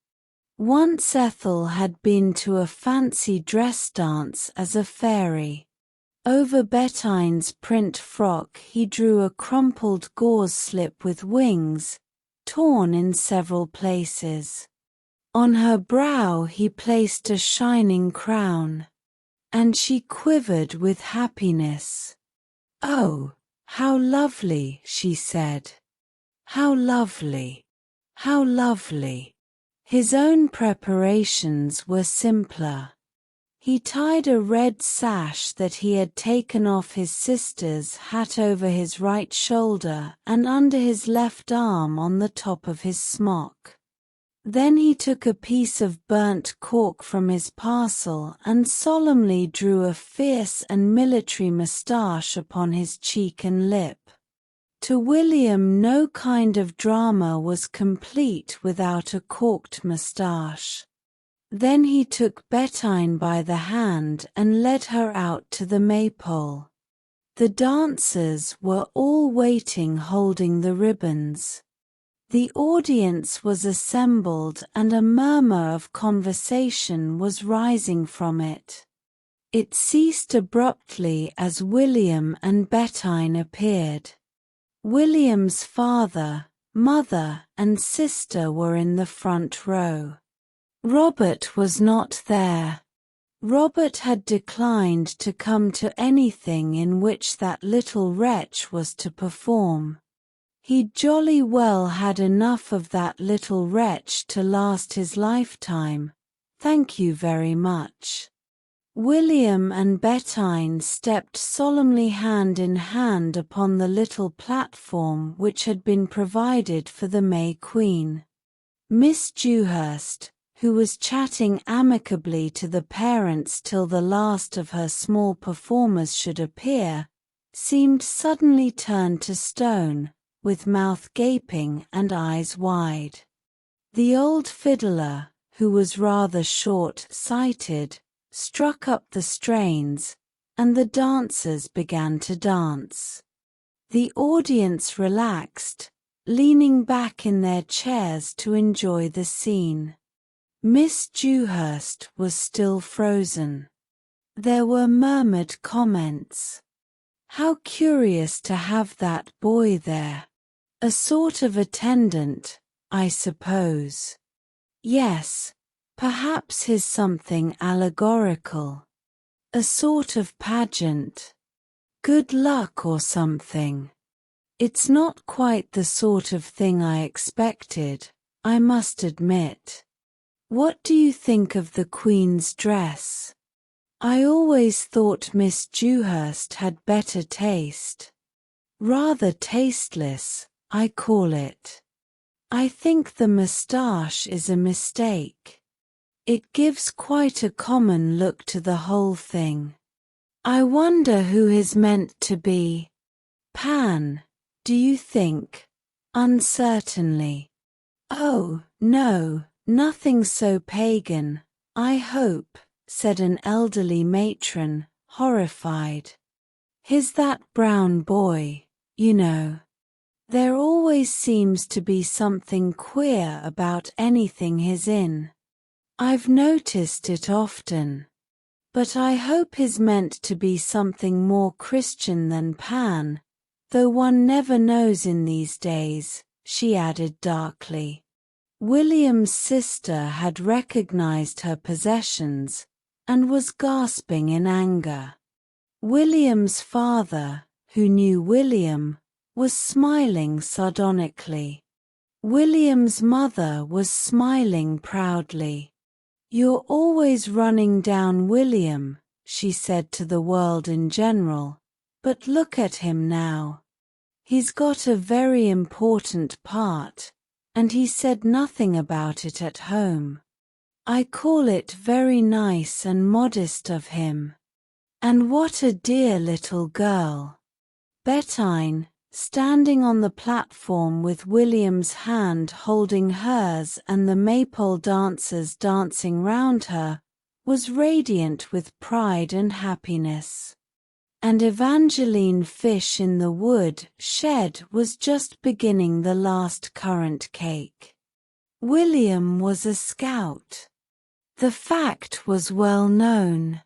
Once Ethel had been to a fancy dress dance as a fairy. Over Bettine's print frock he drew a crumpled gauze slip with wings, torn in several places. On her brow he placed a shining crown. And she quivered with happiness. "Oh, how lovely," she said. "How lovely. How lovely." His own preparations were simpler. He tied a red sash that he had taken off his sister's hat over his right shoulder and under his left arm on the top of his smock. Then he took a piece of burnt cork from his parcel and solemnly drew a fierce and military moustache upon his cheek and lip. To William no kind of drama was complete without a corked moustache. Then he took Bettine by the hand and led her out to the maypole. The dancers were all waiting holding the ribbons. The audience was assembled and a murmur of conversation was rising from it. It ceased abruptly as William and Bettine appeared. William's father, mother, and sister were in the front row. Robert was not there. Robert had declined to come to anything in which that little wretch was to perform. He'd jolly well had enough of that little wretch to last his lifetime. Thank you very much. William and Bettine stepped solemnly hand in hand upon the little platform which had been provided for the May Queen. Miss Dewhurst, who was chatting amicably to the parents till the last of her small performers should appear, seemed suddenly turned to stone, with mouth gaping and eyes wide. The old fiddler, who was rather short-sighted, struck up the strains, and the dancers began to dance. The audience relaxed, leaning back in their chairs to enjoy the scene. Miss Dewhurst was still frozen. There were murmured comments. How curious to have that boy there. A sort of attendant, I suppose. Yes, perhaps he's something allegorical. A sort of pageant. Good luck or something. It's not quite the sort of thing I expected, I must admit. What do you think of the Queen's dress? I always thought Miss Dewhurst had better taste. Rather tasteless, I call it. I think the moustache is a mistake. It gives quite a common look to the whole thing. I wonder who is meant to be. Pan, do you think? Uncertainly. Oh, no, nothing so pagan, I hope, said an elderly matron, horrified. He's that brown boy, you know. There always seems to be something queer about anything he's in. I've noticed it often. But I hope he's meant to be something more Christian than Pan, though one never knows in these days, she added darkly. William's sister had recognized her possessions, and was gasping in anger. William's father, who knew William, was smiling sardonically. William's mother was smiling proudly. You're always running down William, she said to the world in general, but look at him now. He's got a very important part, and he said nothing about it at home. I call it very nice and modest of him. And what a dear little girl. Bettine, standing on the platform with William's hand holding hers and the maypole dancers dancing round her, was radiant with pride and happiness. And Evangeline Fish in the wood shed was just beginning the last currant cake. William was a scout. The fact was well known.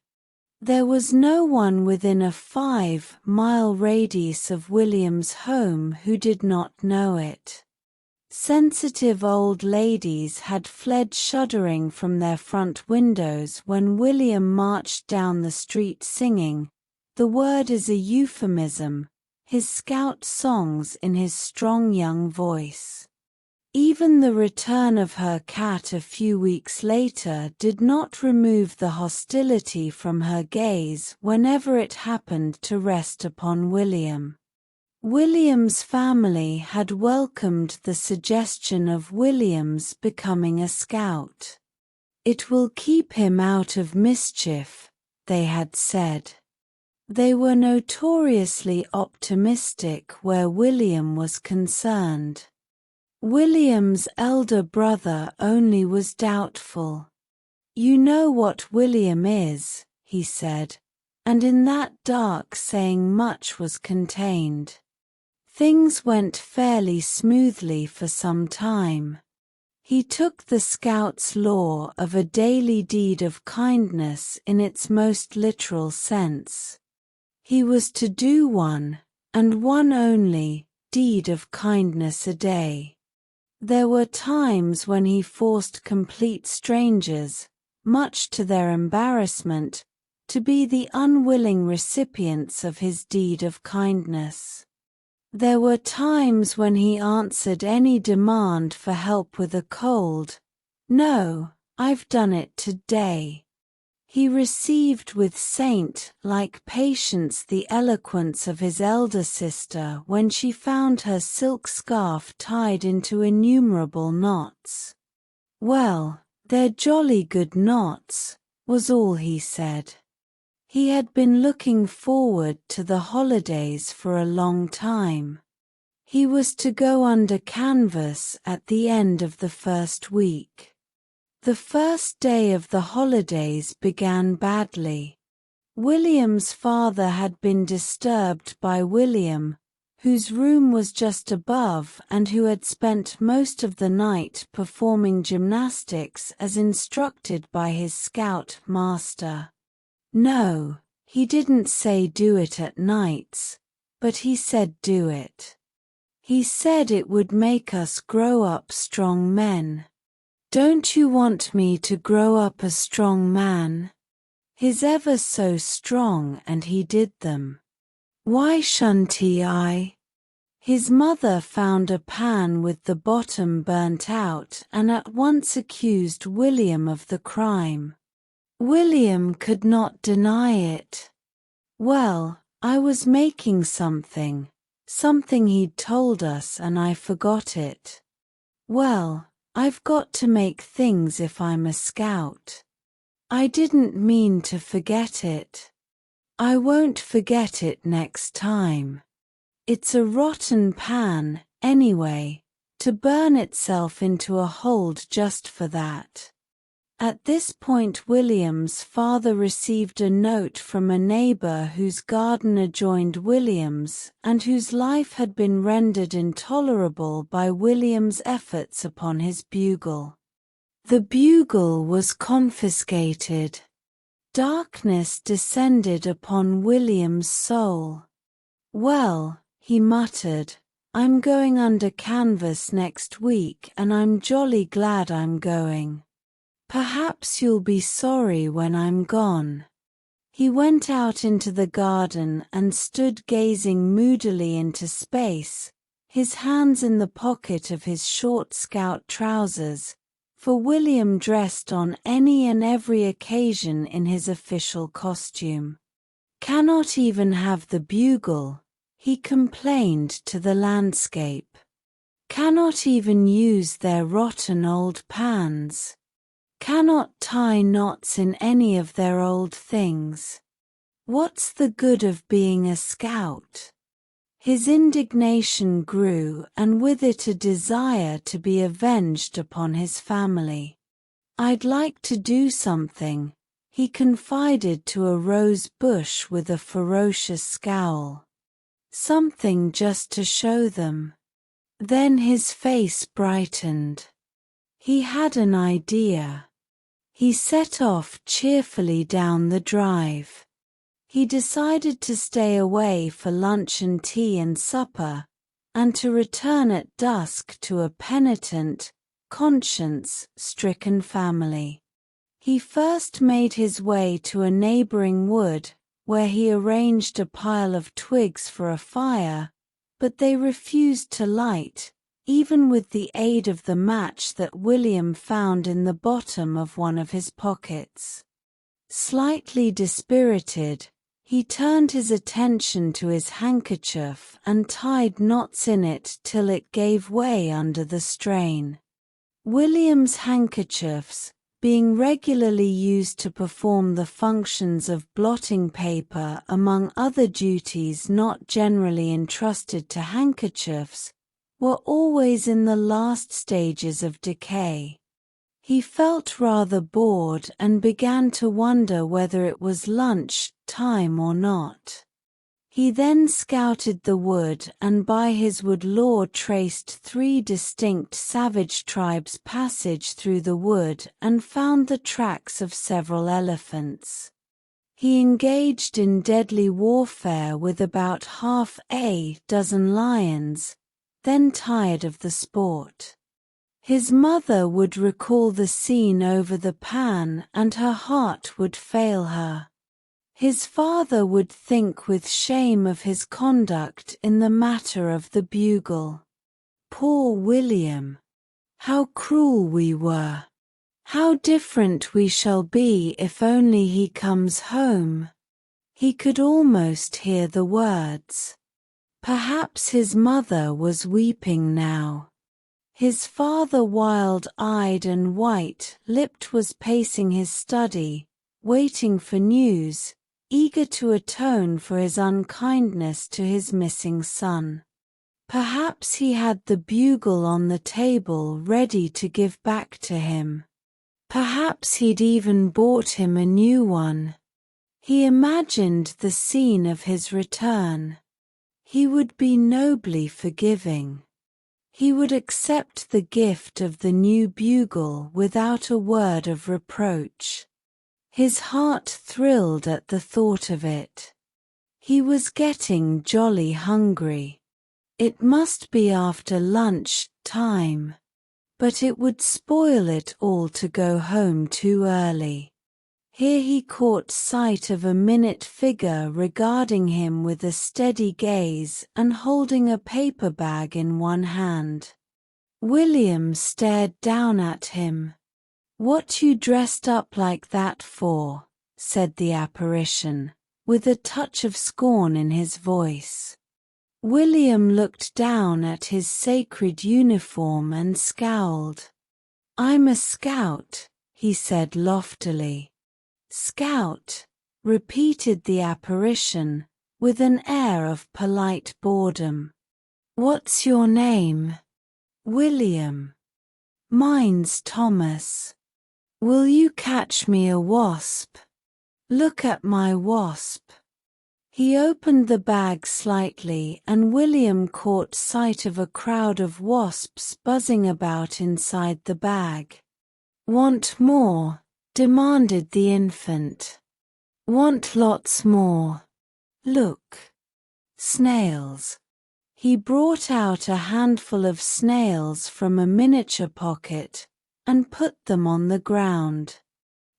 There was no one within a 5-mile radius of William's home who did not know it. Sensitive old ladies had fled shuddering from their front windows when William marched down the street singing, the word is a euphemism, his scout songs in his strong young voice. Even the return of her cat a few weeks later did not remove the hostility from her gaze whenever it happened to rest upon William. William's family had welcomed the suggestion of William's becoming a scout. It will keep him out of mischief, they had said. They were notoriously optimistic where William was concerned. William's elder brother only was doubtful. You know what William is, he said, and in that dark saying much was contained. Things went fairly smoothly for some time. He took the scout's law of a daily deed of kindness in its most literal sense. He was to do one, and one only, deed of kindness a day. There were times when he forced complete strangers, much to their embarrassment, to be the unwilling recipients of his deed of kindness. There were times when he answered any demand for help with a cold, "No, I've done it today." He received with saint-like patience the eloquence of his elder sister when she found her silk scarf tied into innumerable knots. "Well, they're jolly good knots," was all he said. He had been looking forward to the holidays for a long time. He was to go under canvas at the end of the first week. The first day of the holidays began badly. William's father had been disturbed by William, whose room was just above and who had spent most of the night performing gymnastics as instructed by his scout master. No, he didn't say do it at nights, but he said do it. He said it would make us grow up strong men. "Don't you want me to grow up a strong man?" He's ever so strong and he did them. "Why shouldn't I?" His mother found a pan with the bottom burnt out and at once accused William of the crime. William could not deny it. "Well, I was making something he'd told us and I forgot it." "Well, I've got to make things if I'm a scout. I didn't mean to forget it. I won't forget it next time. It's a rotten pan, anyway, to burn itself into a hold just for that." At this point William's father received a note from a neighbor whose garden adjoined William's and whose life had been rendered intolerable by William's efforts upon his bugle. The bugle was confiscated. Darkness descended upon William's soul. "Well," he muttered, "I'm going under canvas next week and I'm jolly glad I'm going. Perhaps you'll be sorry when I'm gone." He went out into the garden and stood gazing moodily into space, his hands in the pocket of his short scout trousers, for William dressed on any and every occasion in his official costume. "Cannot even have the bugle," he complained to the landscape. "Cannot even use their rotten old pans. Cannot tie knots in any of their old things. What's the good of being a scout?" His indignation grew and with it a desire to be avenged upon his family. "I'd like to do something," he confided to a rose bush with a ferocious scowl. "Something just to show them." Then his face brightened. He had an idea. He set off cheerfully down the drive. He decided to stay away for lunch and tea and supper, and to return at dusk to a penitent, conscience-stricken family. He first made his way to a neighboring wood, where he arranged a pile of twigs for a fire, but they refused to light, even with the aid of the match that William found in the bottom of one of his pockets. Slightly dispirited, he turned his attention to his handkerchief and tied knots in it till it gave way under the strain. William's handkerchiefs, being regularly used to perform the functions of blotting paper among other duties not generally entrusted to handkerchiefs, were always in the last stages of decay. He felt rather bored and began to wonder whether it was lunch time or not. He then scouted the wood and by his wood lore traced 3 distinct savage tribes' passage through the wood and found the tracks of several elephants. He engaged in deadly warfare with about half a dozen lions, then tired of the sport. His mother would recall the scene over the pan and her heart would fail her. His father would think with shame of his conduct in the matter of the bugle. Poor William! How cruel we were! How different we shall be if only he comes home. He could almost hear the words. Perhaps his mother was weeping now. His father, wild-eyed and white-lipped, was pacing his study, waiting for news, eager to atone for his unkindness to his missing son. Perhaps he had the bugle on the table ready to give back to him. Perhaps he'd even bought him a new one. He imagined the scene of his return. He would be nobly forgiving. He would accept the gift of the new bugle without a word of reproach. His heart thrilled at the thought of it. He was getting jolly hungry. It must be after lunch time. But it would spoil it all to go home too early. Here he caught sight of a minute figure regarding him with a steady gaze and holding a paper bag in one hand. William stared down at him. "What you dressed up like that for?" said the apparition, with a touch of scorn in his voice. William looked down at his sacred uniform and scowled. "I'm a scout," he said loftily. "Scout," repeated the apparition, with an air of polite boredom. "What's your name?" "William." "Mine's Thomas." "Will you catch me a wasp?" "Look at my wasp." He opened the bag slightly and William caught sight of a crowd of wasps buzzing about inside the bag. "Want more?" demanded the infant. "Want lots more. Look. Snails." He brought out a handful of snails from a miniature pocket and put them on the ground.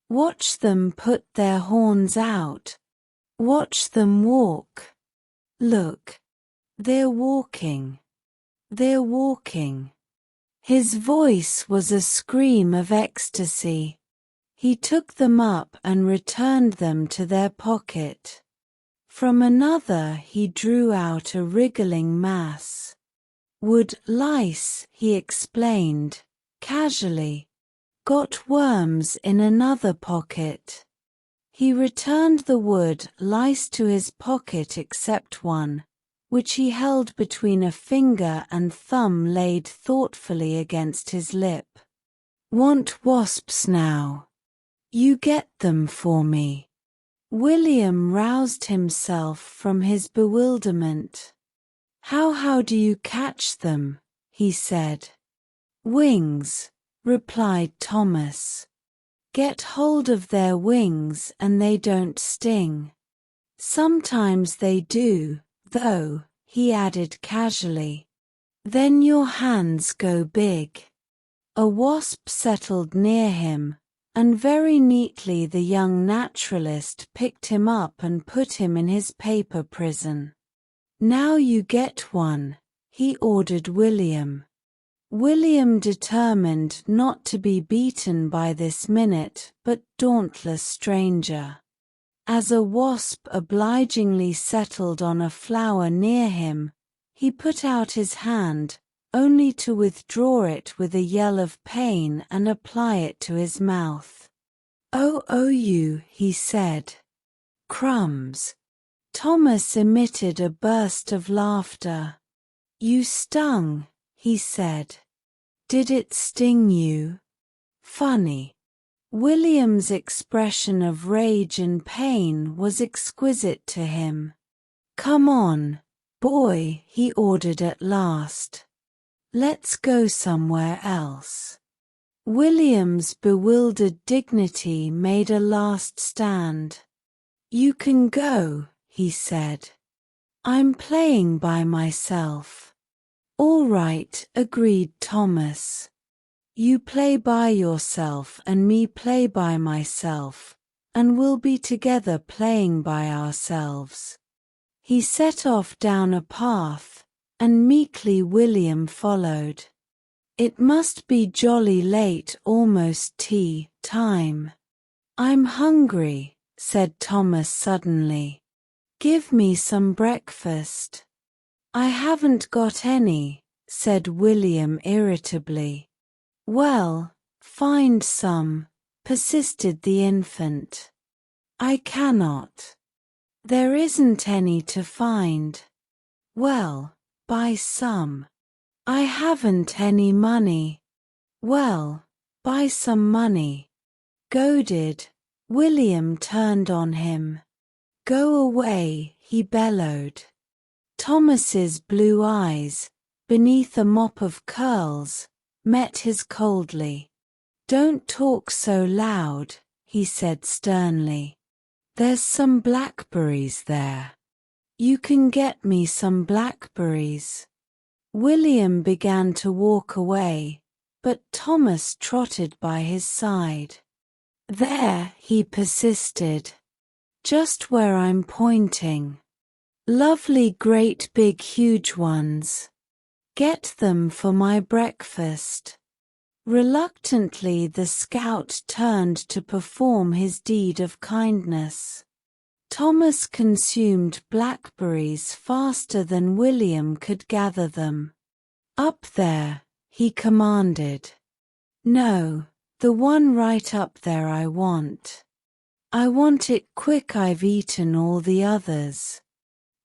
"Watch them put their horns out. Watch them walk. Look. They're walking. They're walking." His voice was a scream of ecstasy. He took them up and returned them to their pocket. From another he drew out a wriggling mass. "Wood lice," he explained, casually. "Got worms in another pocket." He returned the wood lice to his pocket except one, which he held between a finger and thumb laid thoughtfully against his lip. "Want wasps now? You get them for me." William roused himself from his bewilderment. How do you catch them?" he said. "Wings," replied Thomas. "Get hold of their wings and they don't sting. Sometimes they do, though," he added casually. "Then your hands go big." A wasp settled near him, and very neatly the young naturalist picked him up and put him in his paper prison. "Now you get one," he ordered William. William determined not to be beaten by this minute but dauntless stranger. As a wasp obligingly settled on a flower near him, he put out his hand, only to withdraw it with a yell of pain and apply it to his mouth. Oh, you," he said. "Crumbs." Thomas emitted a burst of laughter. "You stung," he said. "Did it sting you? Funny. William's expression of rage and pain was exquisite to him. "Come on, boy," he ordered at last. "Let's go somewhere else." William's bewildered dignity made a last stand. "You can go," he said. "I'm playing by myself." "All right," agreed Thomas. "You play by yourself and me play by myself, and we'll be together playing by ourselves." He set off down a path, and meekly William followed. "It must be jolly late, almost tea time." "I'm hungry," said Thomas suddenly. "Give me some breakfast." "I haven't got any," said William irritably. "Well, find some," persisted the infant. "I cannot. There isn't any to find." "Well, buy some." "I haven't any money." "Well, buy some money." Goaded, William turned on him. "Go away," he bellowed. Thomas's blue eyes, beneath a mop of curls, met his coldly. "Don't talk so loud," he said sternly. "There's some blackberries there. You can get me some blackberries." William began to walk away, but Thomas trotted by his side. "There," he persisted. "Just where I'm pointing. Lovely great big huge ones. Get them for my breakfast." Reluctantly the scout turned to perform his deed of kindness. Thomas consumed blackberries faster than William could gather them. "Up there," he commanded. "No, the one right up there I want. I want it quick, I've eaten all the others."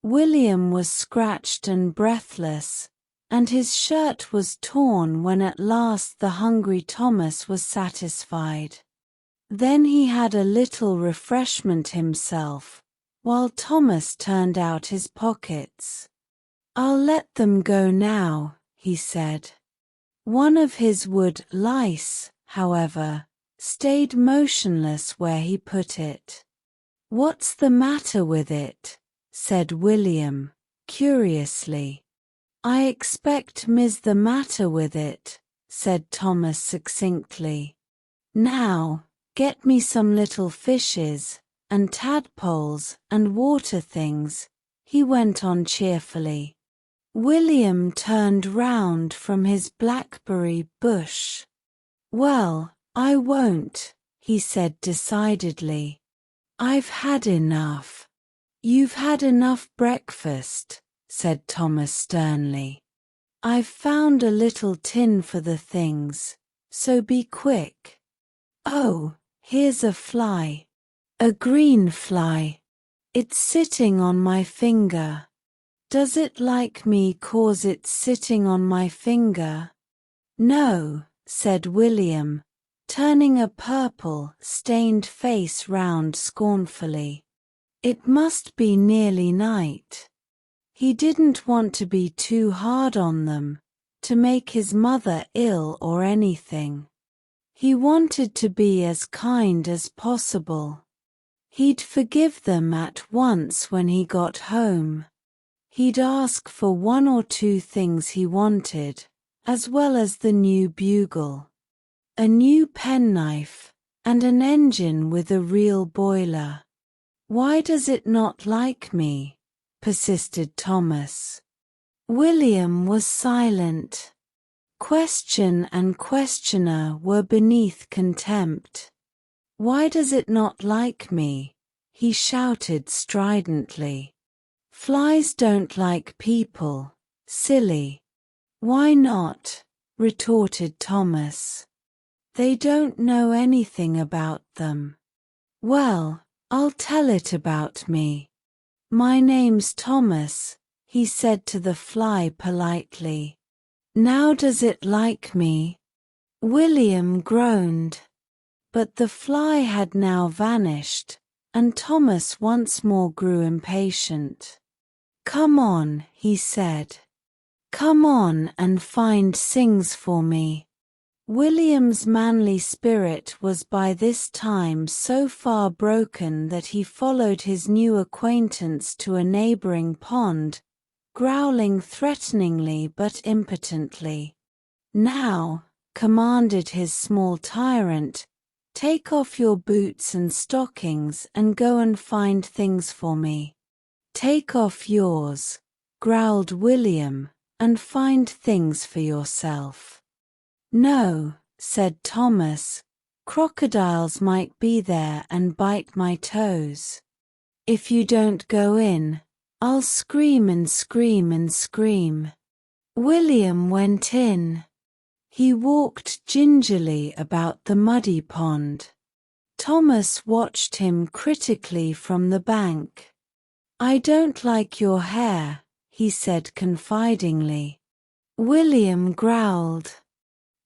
William was scratched and breathless, and his shirt was torn when at last the hungry Thomas was satisfied. Then he had a little refreshment himself, while Thomas turned out his pockets. "I'll let them go now," he said. One of his wood lice, however, stayed motionless where he put it. "What's the matter with it?" said William, curiously. "I expect Ms. the matter with it," said Thomas succinctly. "Now, get me some little fishes, and tadpoles, and water things," he went on cheerfully. William turned round from his blackberry bush. "Well, I won't," he said decidedly. "I've had enough." "You've had enough breakfast," said Thomas sternly. "I've found a little tin for the things, so be quick." "Oh, here's a fly. A green fly. It's sitting on my finger. Does it like me 'cause it's sitting on my finger?" "No," said William, turning a purple, stained face round scornfully. "It must be nearly night." He didn't want to be too hard on them, to make his mother ill or anything. He wanted to be as kind as possible. He'd forgive them at once when he got home. He'd ask for one or two things he wanted, as well as the new bugle, a new penknife, and an engine with a real boiler. "Why does it not like me?" persisted Thomas. William was silent. Question and questioner were beneath contempt. "Why does it not like me?" he shouted stridently. "Flies don't like people, silly." "Why not?" retorted Thomas. "They don't know anything about them." "Well, I'll tell it about me. My name's Thomas," he said to the fly politely. "Now does it like me?" William groaned. But the fly had now vanished, and Thomas once more grew impatient. "Come on," he said. "Come on and find things for me." William's manly spirit was by this time so far broken that he followed his new acquaintance to a neighboring pond, growling threateningly but impotently. "Now," commanded his small tyrant, "take off your boots and stockings and go and find things for me." "Take off yours," growled William, "and find things for yourself." "No," said Thomas, "crocodiles might be there and bite my toes. If you don't go in, I'll scream and scream and scream." William went in. He walked gingerly about the muddy pond. Thomas watched him critically from the bank. "I don't like your hair," he said confidingly. William growled.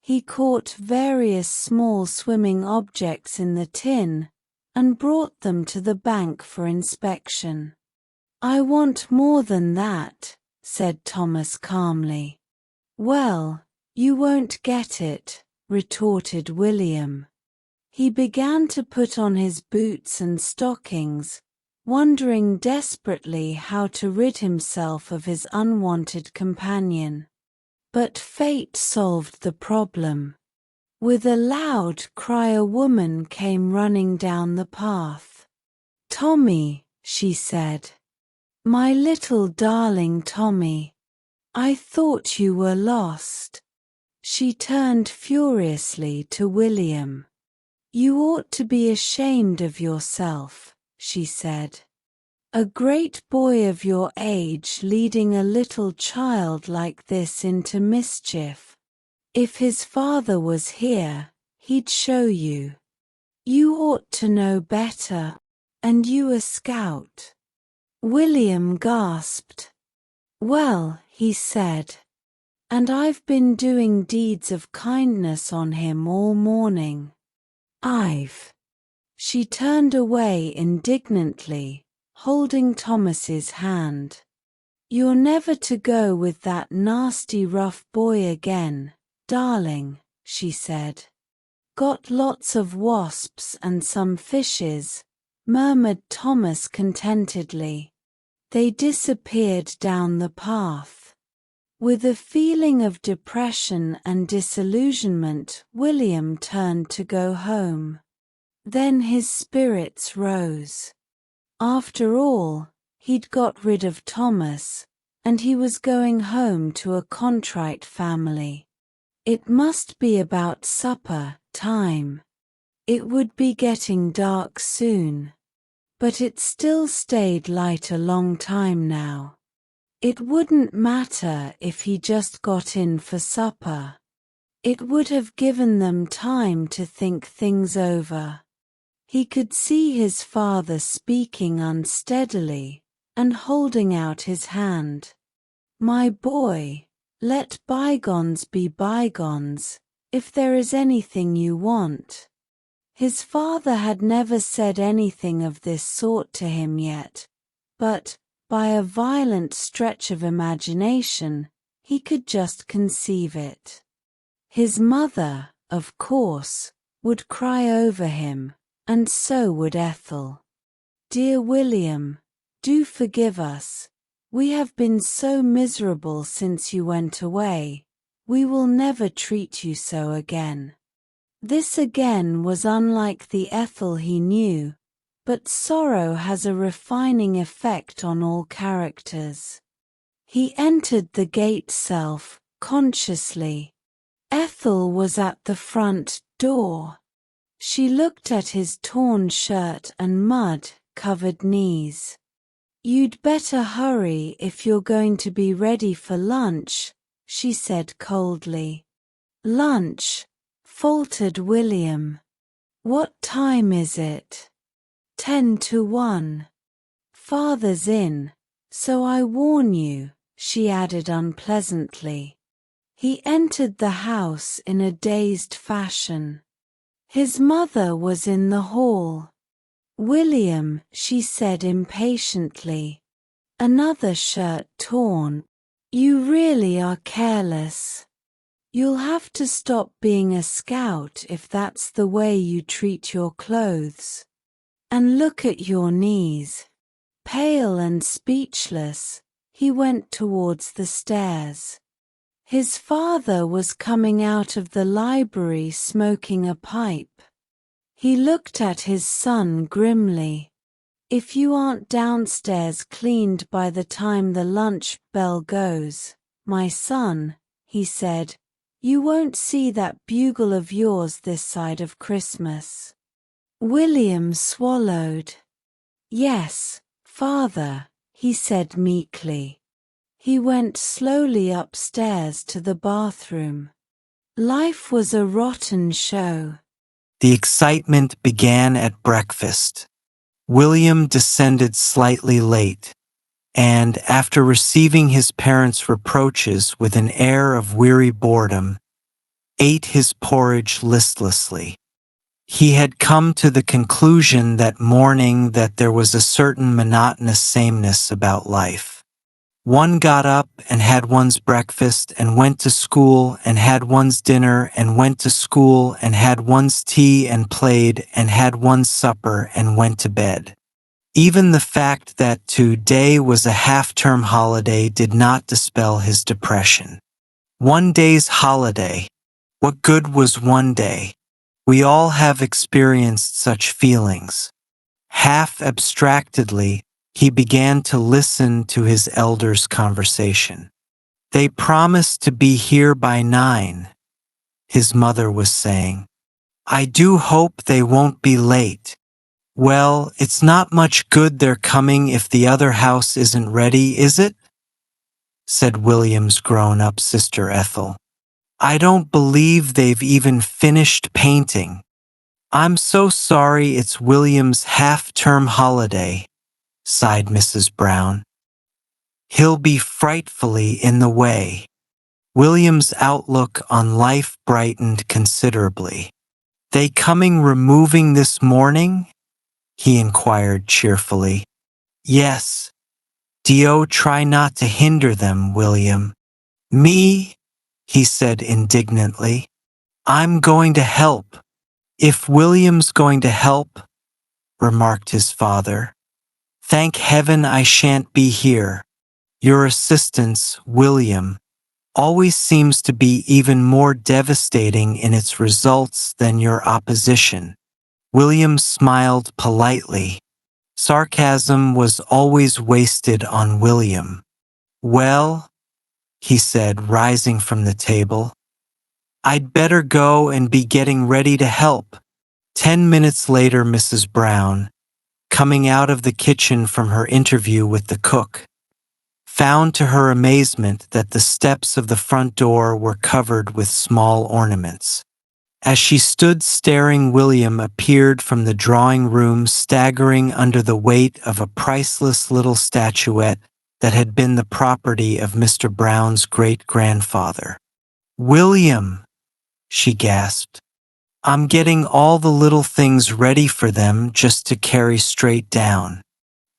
He caught various small swimming objects in the tin, and brought them to the bank for inspection. "I want more than that," said Thomas calmly. "Well, you won't get it," retorted William. He began to put on his boots and stockings, wondering desperately how to rid himself of his unwanted companion. But fate solved the problem. With a loud cry, a woman came running down the path. "Tommy," she said. "My little darling Tommy. I thought you were lost." She turned furiously to William. "You ought to be ashamed of yourself," she said. "A great boy of your age leading a little child like this into mischief. If his father was here, he'd show you. You ought to know better. And you a scout." William gasped. "Well," he said, "and I've been doing deeds of kindness on him all morning. I've—" She turned away indignantly, holding Thomas's hand. "You're never to go with that nasty rough boy again, darling," she said. "Got lots of wasps and some fishes," murmured Thomas contentedly. They disappeared down the path. With a feeling of depression and disillusionment, William turned to go home. Then his spirits rose. After all, he'd got rid of Thomas, and he was going home to a contrite family. It must be about supper time. It would be getting dark soon. But it still stayed light a long time now. It wouldn't matter if he just got in for supper. It would have given them time to think things over. He could see his father speaking unsteadily, and holding out his hand. "My boy, let bygones be bygones, if there is anything you want." His father had never said anything of this sort to him yet, but, by a violent stretch of imagination, he could just conceive it. His mother, of course, would cry over him, and so would Ethel. "Dear William, do forgive us. We have been so miserable since you went away. We will never treat you so again." This again was unlike the Ethel he knew, but sorrow has a refining effect on all characters. He entered the gate self-consciously. Ethel was at the front door. She looked at his torn shirt and mud-covered knees. "You'd better hurry if you're going to be ready for lunch," she said coldly. "Lunch?" faltered William. "What time is it?" 10 to 1. "Father's in, so I warn you," she added unpleasantly. He entered the house in a dazed fashion. His mother was in the hall. "William," she said impatiently. "Another shirt torn. You really are careless. You'll have to stop being a scout if that's the way you treat your clothes. And look at your knees." Pale and speechless, he went towards the stairs. His father was coming out of the library smoking a pipe. He looked at his son grimly. "If you aren't downstairs cleaned by the time the lunch bell goes, my son," he said, "you won't see that bugle of yours this side of Christmas." William swallowed. "Yes, father," he said meekly. He went slowly upstairs to the bathroom. Life was a rotten show. The excitement began at breakfast. William descended slightly late, and after receiving his parents' reproaches with an air of weary boredom, ate his porridge listlessly. He had come to the conclusion that morning that there was a certain monotonous sameness about life. One got up and had one's breakfast and went to school and had one's dinner and went to school and had one's tea and played and had one's supper and went to bed. Even the fact that today was a half-term holiday did not dispel his depression. One day's holiday. What good was one day? We all have experienced such feelings. Half abstractedly, he began to listen to his elders' conversation. "They promised to be here by 9, his mother was saying. "I do hope they won't be late." "Well, it's not much good their coming if the other house isn't ready, is it?" said William's grown-up sister Ethel. "I don't believe they've even finished painting." "I'm so sorry it's William's half-term holiday," sighed Mrs. Brown. "He'll be frightfully in the way." William's outlook on life brightened considerably. "They coming removing this morning?" he inquired cheerfully. "Yes. Do try not to hinder them, William." "Me?" he said indignantly. "I'm going to help." "If William's going to help," remarked his father, "thank heaven I shan't be here. Your assistance, William, always seems to be even more devastating in its results than your opposition." William smiled politely. Sarcasm was always wasted on William. "Well," he said, rising from the table, "I'd better go and be getting ready to help." 10 minutes later, Mrs. Brown, coming out of the kitchen from her interview with the cook, found to her amazement that the steps of the front door were covered with small ornaments. As she stood staring, William appeared from the drawing room, staggering under the weight of a priceless little statuette that had been the property of Mr. Brown's great-grandfather. "William," she gasped, "I'm getting all the little things ready for them just to carry straight down.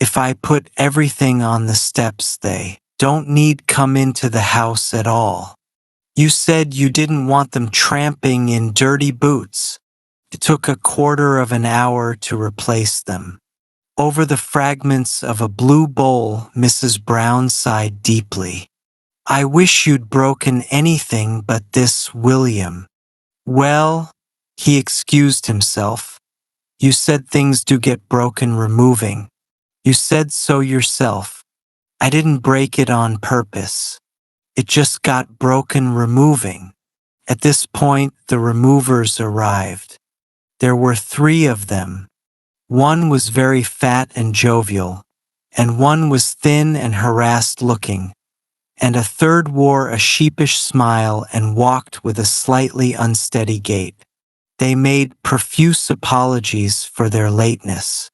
If I put everything on the steps, they don't need come into the house at all. You said you didn't want them tramping in dirty boots." It took a quarter of an hour to replace them. Over the fragments of a blue bowl, Mrs. Brown sighed deeply. "I wish you'd broken anything but this, William." "Well," he excused himself, "you said things do get broken removing. You said so yourself. I didn't break it on purpose. It just got broken removing." At this point, the removers arrived. There were 3 of them. One was very fat and jovial, and one was thin and harassed looking, and a third wore a sheepish smile and walked with a slightly unsteady gait. They made profuse apologies for their lateness.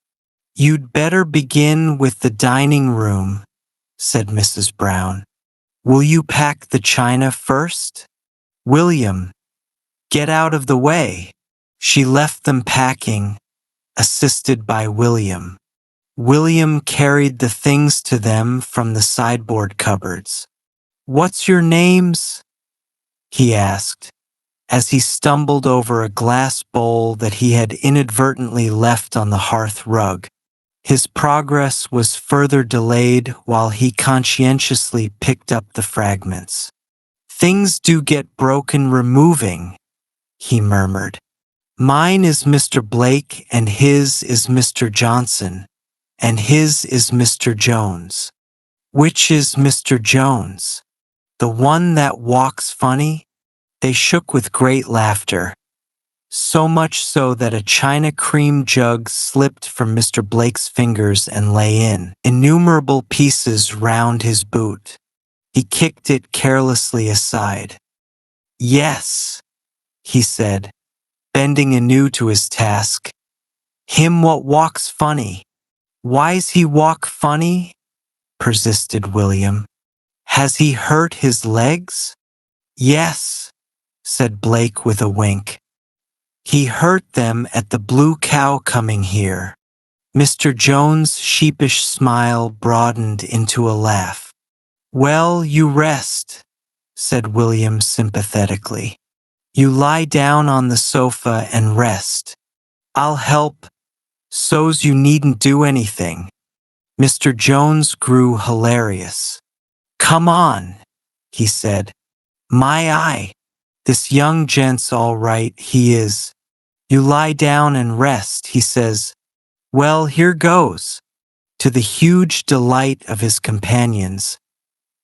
"You'd better begin with the dining room," said Mrs. Brown. "Will you pack the china first? William, get out of the way." She left them packing, assisted by William. William carried the things to them from the sideboard cupboards. "What's your names?" he asked, as he stumbled over a glass bowl that he had inadvertently left on the hearth rug. His progress was further delayed while he conscientiously picked up the fragments. "Things do get broken removing," he murmured. "Mine is Mr. Blake, and his is Mr. Johnson, and his is Mr. Jones." "Which is Mr. Jones? The one that walks funny?" They shook with great laughter, so much so that a china cream jug slipped from Mr. Blake's fingers and lay in innumerable pieces round his boot. He kicked it carelessly aside. "Yes," he said, bending anew to his task. "Him what walks funny." "Why's he walk funny?" persisted William. "Has he hurt his legs?" "Yes," said Blake with a wink. "He hurt them at the Blue Cow coming here." Mr. Jones' sheepish smile broadened into a laugh. "Well, you rest," said William sympathetically. "You lie down on the sofa and rest. I'll help, so's you needn't do anything." Mr. Jones grew hilarious. "Come on," he said. "My eye, this young gent's all right, he is. You lie down and rest," he says. "Well, here goes." To the huge delight of his companions,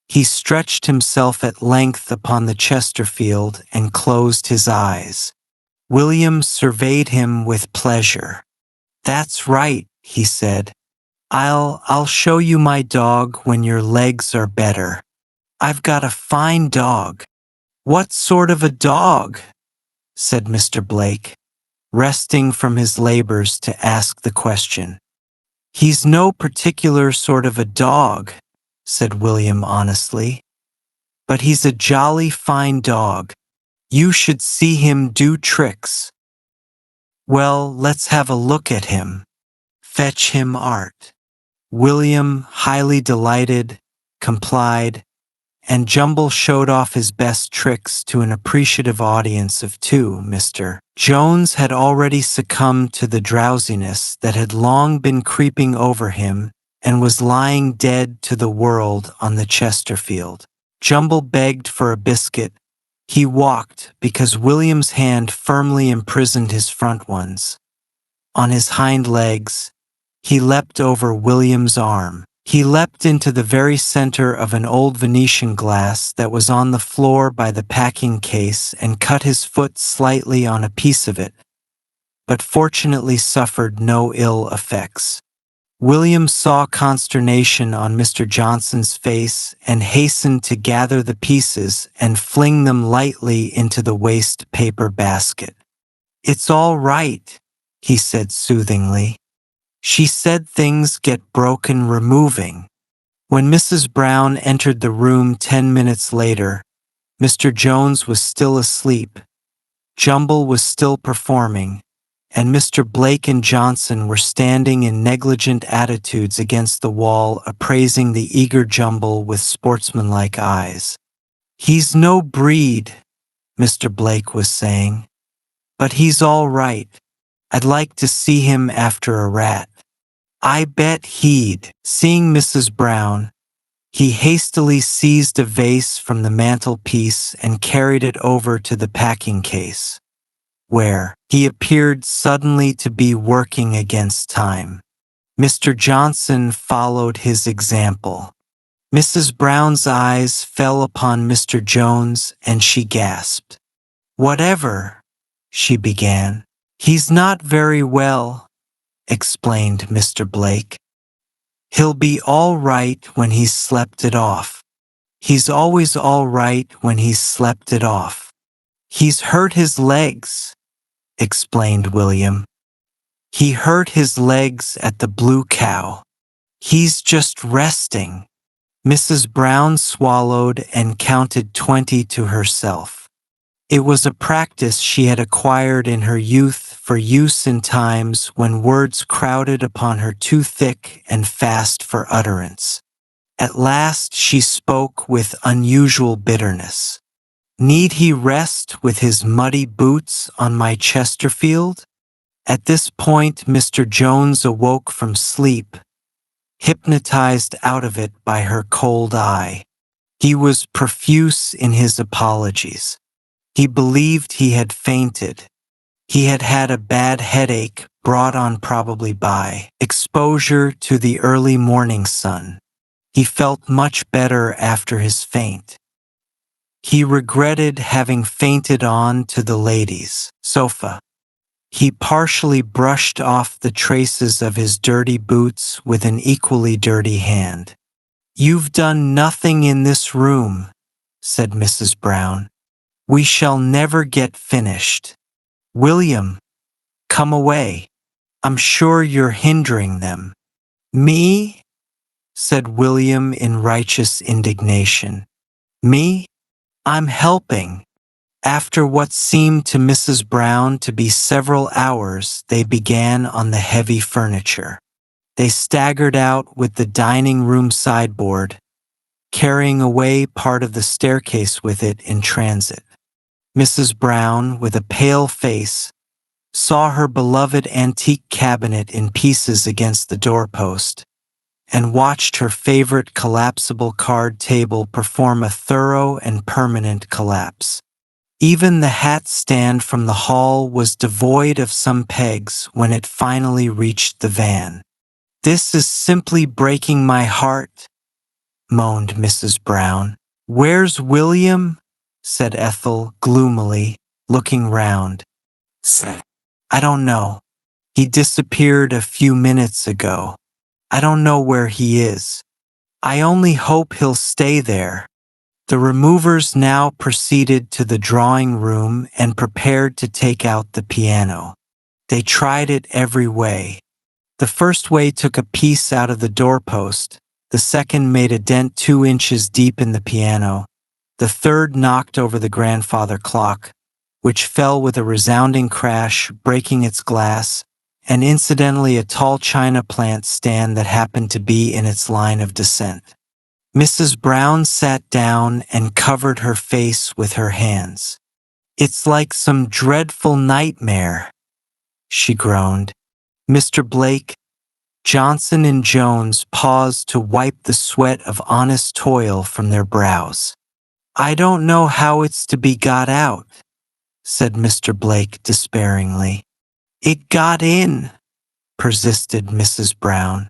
he stretched himself at length upon the Chesterfield and closed his eyes. William surveyed him with pleasure. "That's right," he said. I'll show you my dog when your legs are better. I've got a fine dog." "What sort of a dog?" said Mr. Blake, resting from his labors to ask the question. "He's no particular sort of a dog," said William honestly, "but he's a jolly fine dog. You should see him do tricks." "Well, let's have a look at him. Fetch him Art." William, highly delighted, complied, and Jumble showed off his best tricks to an appreciative audience of two. Mr. Jones had already succumbed to the drowsiness that had long been creeping over him and was lying dead to the world on the Chesterfield. Jumble begged for a biscuit. He walked because William's hand firmly imprisoned his front ones. On his hind legs, he leapt over William's arm. He leapt into the very center of an old Venetian glass that was on the floor by the packing case and cut his foot slightly on a piece of it, but fortunately suffered no ill effects. William saw consternation on Mr. Johnson's face and hastened to gather the pieces and fling them lightly into the waste paper basket. "It's all right," he said soothingly. "She said things get broken removing." When Mrs. Brown entered the room 10 minutes later, Mr. Jones was still asleep, Jumble was still performing, and Mr. Blake and Johnson were standing in negligent attitudes against the wall appraising the eager Jumble with sportsmanlike eyes. "He's no breed," Mr. Blake was saying, "but he's all right. I'd like to see him after a rat. I bet he'd." Seeing Mrs. Brown, he hastily seized a vase from the mantelpiece and carried it over to the packing case, where he appeared suddenly to be working against time. Mr. Johnson followed his example. Mrs. Brown's eyes fell upon Mr. Jones and she gasped. "Whatever," she began. "He's not very well," explained Mr. Blake. "He'll be all right when he's slept it off. He's always all right when he's slept it off." "He's hurt his legs," explained William. "He hurt his legs at the Blue Cow. He's just resting." Mrs. Brown swallowed and counted 20 to herself. It was a practice she had acquired in her youth for use in times when words crowded upon her too thick and fast for utterance. At last she spoke with unusual bitterness. Need he rest with his muddy boots on my Chesterfield? At this point Mr. Jones awoke from sleep, hypnotized out of it by her cold eye. He was profuse in his apologies. He believed he had fainted. He had had a bad headache brought on probably by exposure to the early morning sun. He felt much better after his faint. He regretted having fainted on to the ladies' sofa. He partially brushed off the traces of his dirty boots with an equally dirty hand. "You've done nothing in this room," said Mrs. Brown. "We shall never get finished. William, come away. I'm sure you're hindering them." "Me?" said William in righteous indignation. "Me? I'm helping." After what seemed to Mrs. Brown to be several hours, they began on the heavy furniture. They staggered out with the dining room sideboard, carrying away part of the staircase with it in transit. Mrs. Brown, with a pale face, saw her beloved antique cabinet in pieces against the doorpost, and watched her favorite collapsible card table perform a thorough and permanent collapse. Even the hat stand from the hall was devoid of some pegs when it finally reached the van. "This is simply breaking my heart," moaned Mrs. Brown. "Where's William?" said Ethel gloomily, looking round. "I don't know. He disappeared a few minutes ago. I don't know where he is. I only hope he'll stay there." The removers now proceeded to the drawing room and prepared to take out the piano. They tried it every way. The first way took a piece out of the doorpost, the second made a dent 2 inches deep in the piano, the third knocked over the grandfather clock, which fell with a resounding crash, breaking its glass, and incidentally a tall china plant stand that happened to be in its line of descent. Mrs. Brown sat down and covered her face with her hands. "It's like some dreadful nightmare," she groaned. Mr. Blake, Johnson and Jones paused to wipe the sweat of honest toil from their brows. "I don't know how it's to be got out," said Mr. Blake despairingly. "It got in," persisted Mrs. Brown.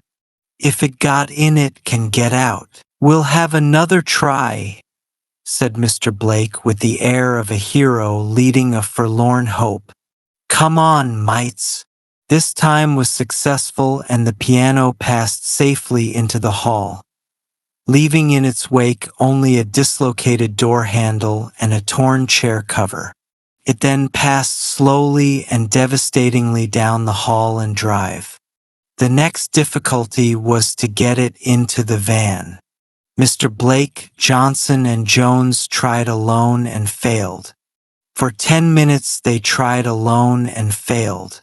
"If it got in, it can get out." "We'll have another try," said Mr. Blake with the air of a hero leading a forlorn hope. "Come on, mites." This time was successful and the piano passed safely into the hall, leaving in its wake only a dislocated door handle and a torn chair cover. It then passed slowly and devastatingly down the hall and drive. The next difficulty was to get it into the van. Mr. Blake, Johnson, and Jones tried alone and failed. For 10 minutes they tried alone and failed.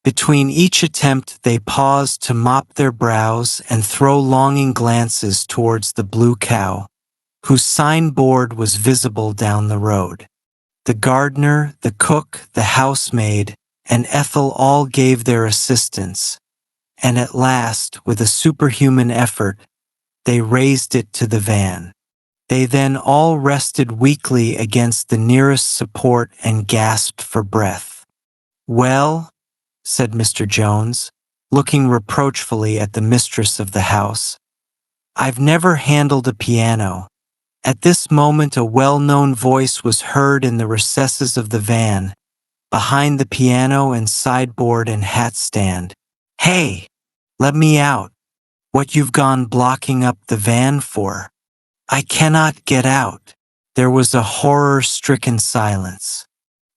Between each attempt they paused to mop their brows and throw longing glances towards the Blue Cow, whose signboard was visible down the road. The gardener, the cook, the housemaid, and Ethel all gave their assistance, and at last, with a superhuman effort, they raised it to the van. They then all rested weakly against the nearest support and gasped for breath. "Well," said Mr. Jones, looking reproachfully at the mistress of the house, "I've never handled a piano." At this moment a well-known voice was heard in the recesses of the van, behind the piano and sideboard and hat stand. "Hey, let me out. What you've gone blocking up the van for? I cannot get out." There was a horror-stricken silence.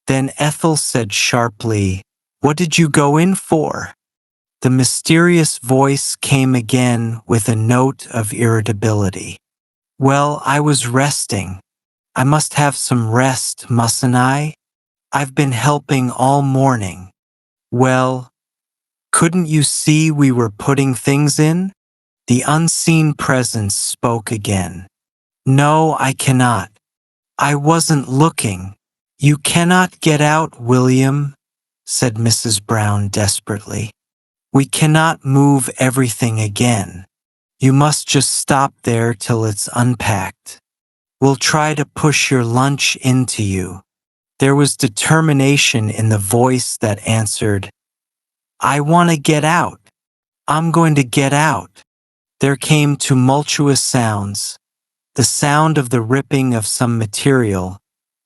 Then Ethel said sharply, "What did you go in for?" The mysterious voice came again with a note of irritability. "Well, I was resting. I must have some rest, mustn't I? I've been helping all morning." Well, couldn't you see we were putting things in? The unseen presence spoke again. No, I cannot. I wasn't looking. You cannot get out, William, said Mrs. Brown desperately. We cannot move everything again. You must just stop there till it's unpacked. We'll try to push your lunch into you. There was determination in the voice that answered, I want to get out. I'm going to get out. There came tumultuous sounds, the sound of the ripping of some material,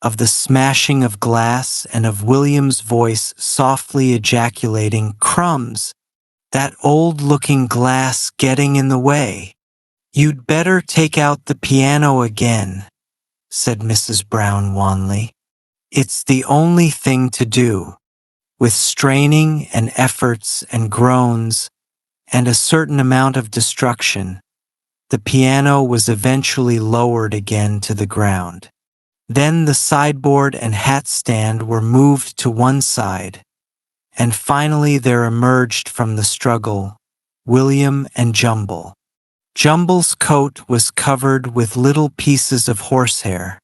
of the smashing of glass, and of William's voice softly ejaculating, Crumbs! That old-looking glass getting in the way. You'd better take out the piano again, said Mrs. Brown wanly. It's the only thing to do. With straining and efforts and groans and a certain amount of destruction, the piano was eventually lowered again to the ground. Then the sideboard and hat stand were moved to one side, and finally there emerged from the struggle William and Jumble. Jumble's coat was covered with little pieces of horsehair,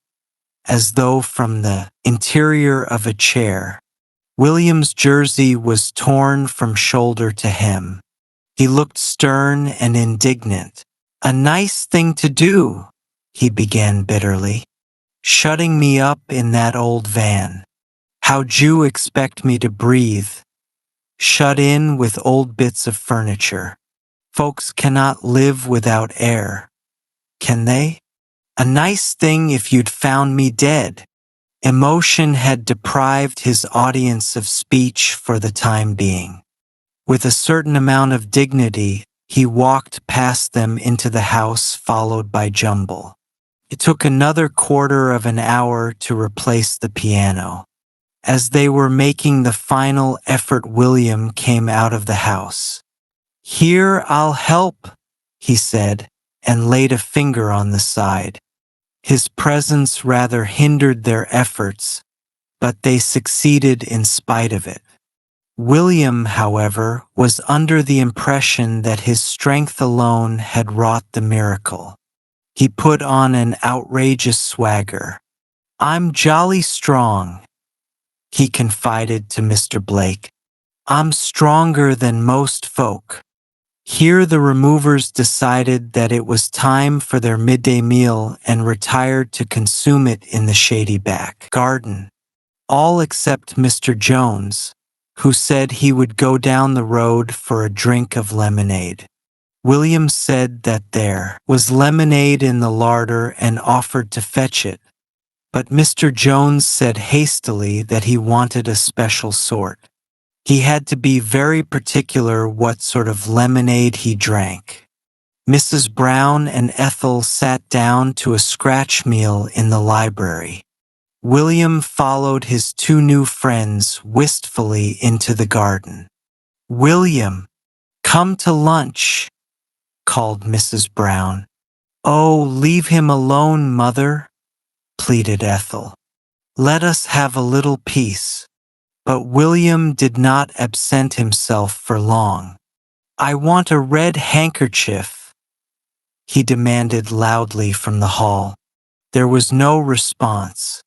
as though from the interior of a chair. William's jersey was torn from shoulder to hem. He looked stern and indignant. A nice thing to do, he began bitterly. Shutting me up in that old van. How'd you expect me to breathe? Shut in with old bits of furniture. Folks cannot live without air, can they? A nice thing if you'd found me dead. Emotion had deprived his audience of speech for the time being. With a certain amount of dignity, he walked past them into the house, followed by Jumble. It took another quarter of an hour to replace the piano. As they were making the final effort, William came out of the house. Here, I'll help, he said, and laid a finger on the side. His presence rather hindered their efforts, but they succeeded in spite of it. William, however, was under the impression that his strength alone had wrought the miracle. He put on an outrageous swagger. I'm jolly strong, he confided to Mr. Blake. I'm stronger than most folk. Here the removers decided that it was time for their midday meal and retired to consume it in the shady back garden. All except Mr. Jones, who said he would go down the road for a drink of lemonade. William said that there was lemonade in the larder and offered to fetch it, but Mr. Jones said hastily that he wanted a special sort. He had to be very particular what sort of lemonade he drank. Mrs. Brown and Ethel sat down to a scratch meal in the library. William followed his two new friends wistfully into the garden. William, come to lunch, called Mrs. Brown. Oh, leave him alone, Mother, pleaded Ethel. Let us have a little peace. But William did not absent himself for long. I want a red handkerchief, he demanded loudly from the hall. There was no response.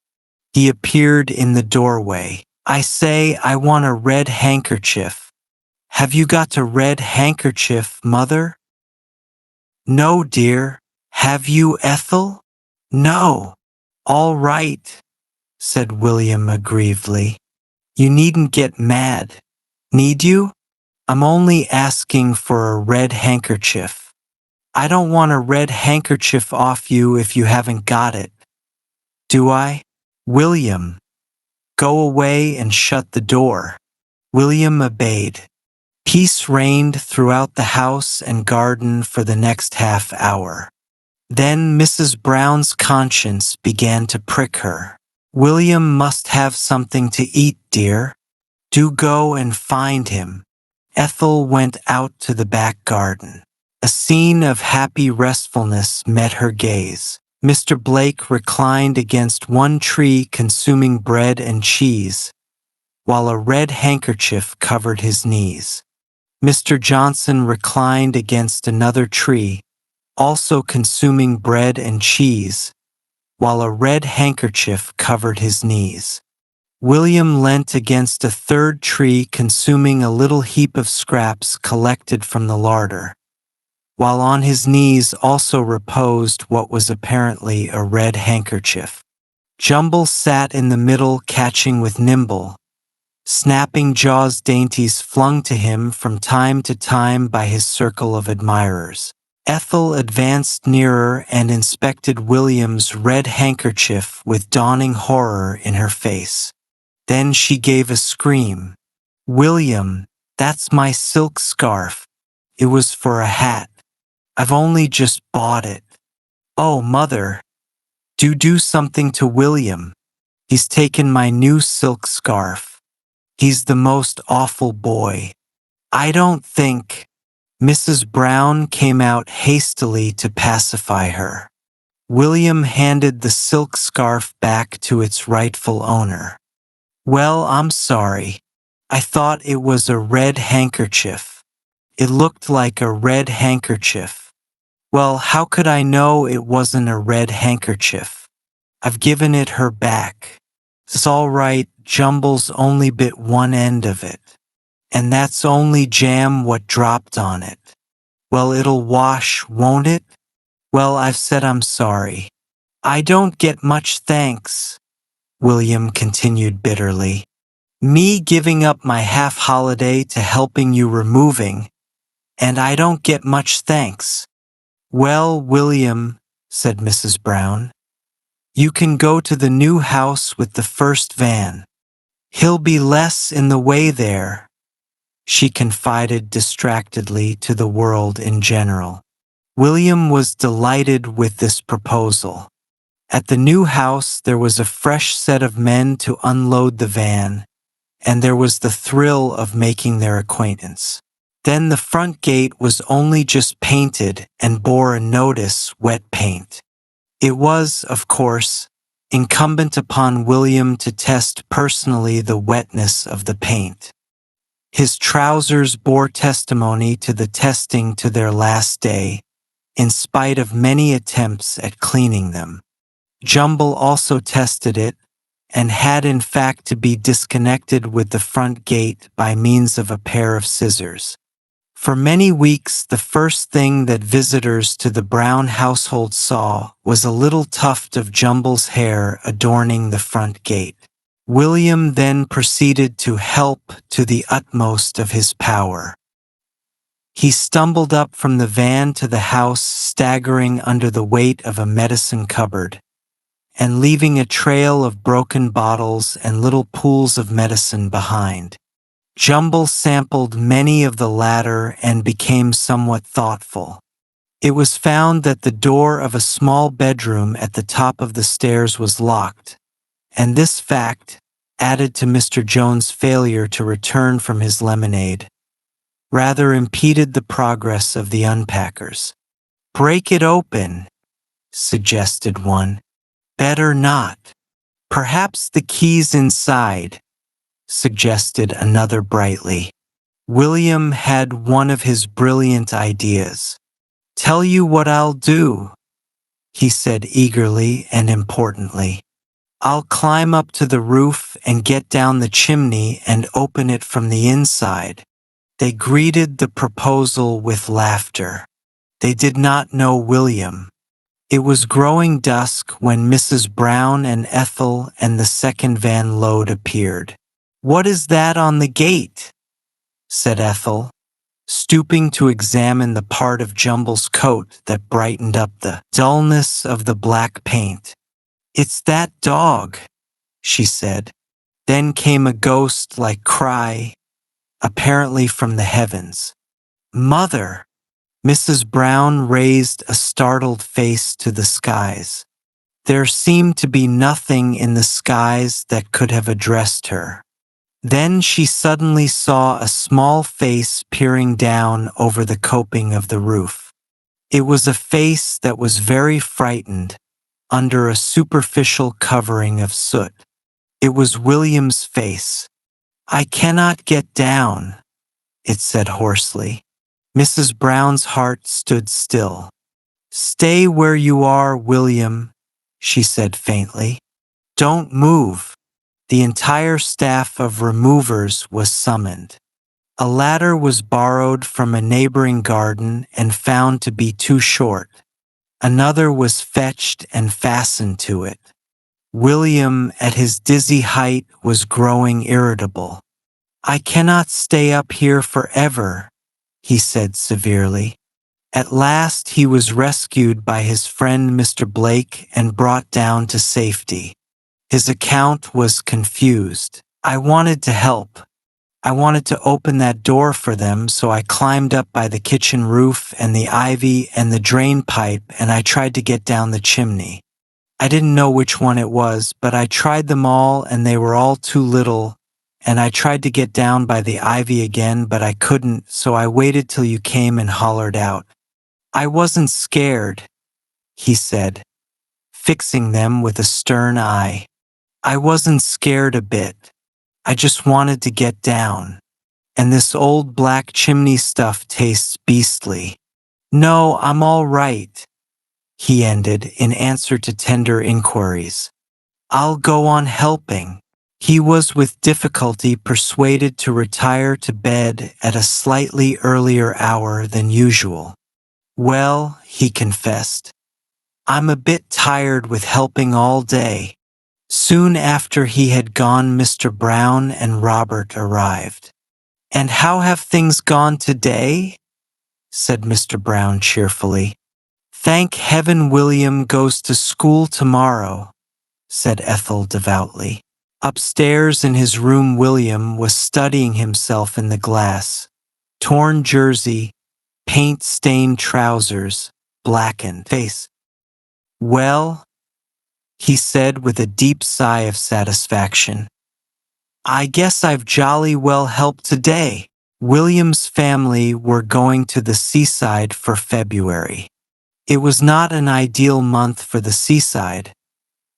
He appeared in the doorway. I say, I want a red handkerchief. Have you got a red handkerchief, Mother? No, dear. Have you, Ethel? No. All right, said William aggrievedly. You needn't get mad. Need you? I'm only asking for a red handkerchief. I don't want a red handkerchief off you if you haven't got it. Do I? William, go away and shut the door. William obeyed. Peace reigned throughout the house and garden for the next half hour. Then Mrs. Brown's conscience began to prick her. William must have something to eat, dear. Do go and find him. Ethel went out to the back garden. A scene of happy restfulness met her gaze. Mr. Blake reclined against one tree consuming bread and cheese, while a red handkerchief covered his knees. Mr. Johnson reclined against another tree, also consuming bread and cheese, while a red handkerchief covered his knees. William leant against a third tree, consuming a little heap of scraps collected from the larder, while on his knees also reposed what was apparently a red handkerchief. Jumble sat in the middle, catching with nimble, snapping jaws dainties flung to him from time to time by his circle of admirers. Ethel advanced nearer and inspected William's red handkerchief with dawning horror in her face. Then she gave a scream. "William, that's my silk scarf. It was for a hat. I've only just bought it. Oh, Mother, do something to William. He's taken my new silk scarf. He's the most awful boy. I don't think." Mrs. Brown came out hastily to pacify her. William handed the silk scarf back to its rightful owner. "Well, I'm sorry. I thought it was a red handkerchief. It looked like a red handkerchief." "Well, how could I know it wasn't a red handkerchief? I've given it her back. It's all right, Jumble's only bit one end of it. And that's only jam what dropped on it. Well, it'll wash, won't it? Well, I've said I'm sorry. I don't get much thanks," William continued bitterly. "Me giving up my half-holiday to helping you removing, and I don't get much thanks." "Well, William," said Mrs. Brown, "you can go to the new house with the first van. He'll be less in the way there," she confided distractedly to the world in general. William was delighted with this proposal. At the new house there was a fresh set of men to unload the van, and there was the thrill of making their acquaintance. Then the front gate was only just painted and bore a notice, "Wet paint." It was, of course, incumbent upon William to test personally the wetness of the paint. His trousers bore testimony to the testing to their last day, in spite of many attempts at cleaning them. Jumble also tested it, and had in fact to be disconnected with the front gate by means of a pair of scissors. For many weeks, the first thing that visitors to the Brown household saw was a little tuft of Jumble's hair adorning the front gate. William then proceeded to help to the utmost of his power. He stumbled up from the van to the house, staggering under the weight of a medicine cupboard, and leaving a trail of broken bottles and little pools of medicine behind. Jumble sampled many of the latter and became somewhat thoughtful. It was found that the door of a small bedroom at the top of the stairs was locked, and this fact, added to Mr. Jones' failure to return from his lemonade, rather impeded the progress of the unpackers. "Break it open," suggested one. "Better not. Perhaps the key's inside," suggested another brightly. William had one of his brilliant ideas. "Tell you what I'll do," he said eagerly and importantly. "I'll climb up to the roof and get down the chimney and open it from the inside." They greeted the proposal with laughter. They did not know William. It was growing dusk when Mrs. Brown and Ethel and the second van load appeared. "What is that on the gate?" said Ethel, stooping to examine the part of Jumble's coat that brightened up the dullness of the black paint. "It's that dog," she said. Then came a ghost-like cry, apparently from the heavens. "Mother!" Mrs. Brown raised a startled face to the skies. There seemed to be nothing in the skies that could have addressed her. Then she suddenly saw a small face peering down over the coping of the roof. It was a face that was very frightened, under a superficial covering of soot. It was William's face. I cannot get down, it said hoarsely. Mrs. Brown's heart stood still. Stay where you are, William, she said faintly. Don't move. The entire staff of removers was summoned. A ladder was borrowed from a neighboring garden and found to be too short. Another was fetched and fastened to it. William, at his dizzy height, was growing irritable. I cannot stay up here forever, he said severely. At last he was rescued by his friend Mr. Blake and brought down to safety. His account was confused. I wanted to help. I wanted to open that door for them, so I climbed up by the kitchen roof and the ivy and the drain pipe, and I tried to get down the chimney. I didn't know which one it was, but I tried them all and they were all too little, and I tried to get down by the ivy again, but I couldn't, so I waited till you came and hollered out. I wasn't scared, he said, fixing them with a stern eye. I wasn't scared a bit. I just wanted to get down. And this old black chimney stuff tastes beastly. No, I'm all right, he ended in answer to tender inquiries. I'll go on helping. He was with difficulty persuaded to retire to bed at a slightly earlier hour than usual. Well, he confessed, I'm a bit tired with helping all day. Soon after he had gone, Mr. Brown and Robert arrived. And how have things gone today? Said Mr. Brown cheerfully. Thank heaven William goes to school tomorrow, said Ethel devoutly. Upstairs in his room, William was studying himself in the glass. Torn jersey, paint-stained trousers, blackened face. Well, he said with a deep sigh of satisfaction, I guess I've jolly well helped today. William's family were going to the seaside for February. It was not an ideal month for the seaside,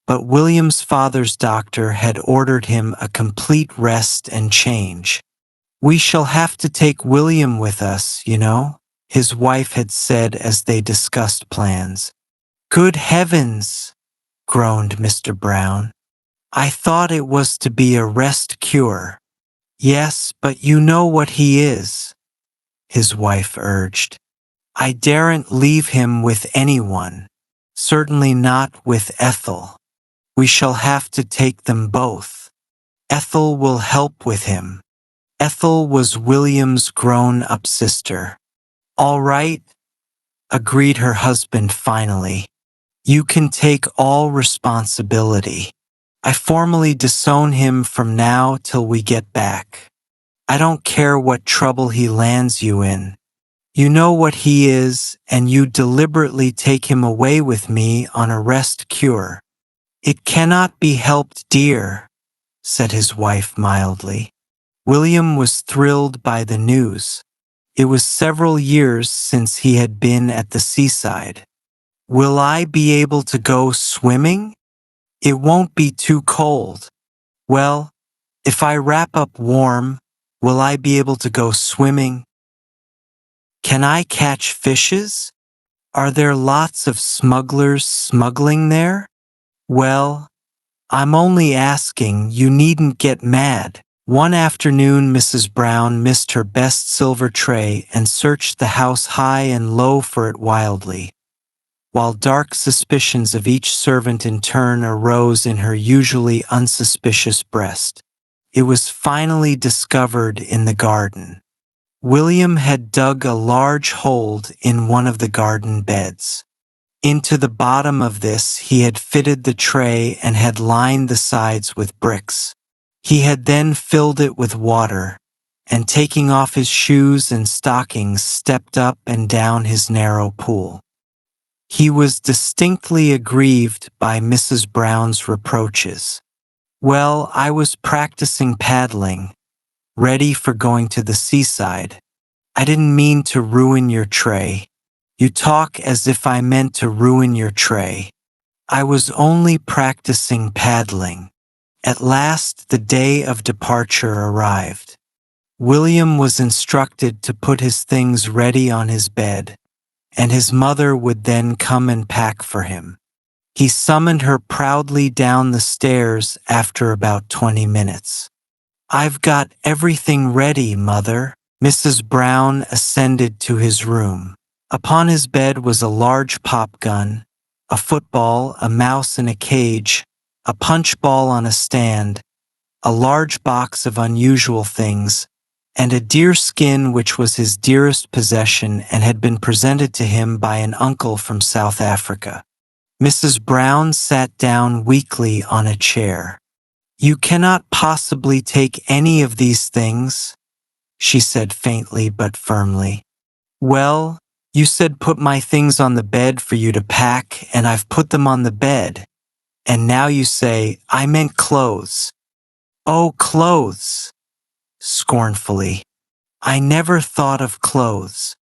but William's father's doctor had ordered him a complete rest and change. We shall have to take William with us, you know, his wife had said as they discussed plans. Good heavens, groaned Mr. Brown. I thought it was to be a rest cure. Yes, but you know what he is, his wife urged. I daren't leave him with anyone, certainly not with Ethel. We shall have to take them both. Ethel will help with him. Ethel was William's grown-up sister. All right, agreed her husband finally. You can take all responsibility. I formally disown him from now till we get back. I don't care what trouble he lands you in. You know what he is, and you deliberately take him away with me on a rest cure. It cannot be helped, dear, said his wife mildly. William was thrilled by the news. It was several years since he had been at the seaside. Will I be able to go swimming? It won't be too cold. Well, if I wrap up warm, will I be able to go swimming? Can I catch fishes? Are there lots of smugglers smuggling there? Well, I'm only asking, you needn't get mad. One afternoon, Mrs. Brown missed her best silver tray and searched the house high and low for it wildly, while dark suspicions of each servant in turn arose in her usually unsuspicious breast. It was finally discovered in the garden. William had dug a large hole in one of the garden beds. Into the bottom of this he had fitted the tray and had lined the sides with bricks. He had then filled it with water, and taking off his shoes and stockings, stepped up and down his narrow pool. He was distinctly aggrieved by Mrs. Brown's reproaches. Well, I was practicing paddling, ready for going to the seaside. I didn't mean to ruin your tray. You talk as if I meant to ruin your tray. I was only practicing paddling. At last the day of departure arrived. William was instructed to put his things ready on his bed, and his mother would then come and pack for him. He summoned her proudly down the stairs after about 20 minutes. "I've got everything ready, Mother." Mrs. Brown ascended to his room. Upon his bed was a large pop gun, a football, a mouse in a cage, a punch ball on a stand, a large box of unusual things, and a deer skin which was his dearest possession and had been presented to him by an uncle from South Africa. Mrs. Brown sat down weakly on a chair. "You cannot possibly take any of these things," she said faintly but firmly. "Well, you said put my things on the bed for you to pack, and I've put them on the bed. And now you say, I meant clothes." "Oh, clothes," scornfully. "I never thought of clothes."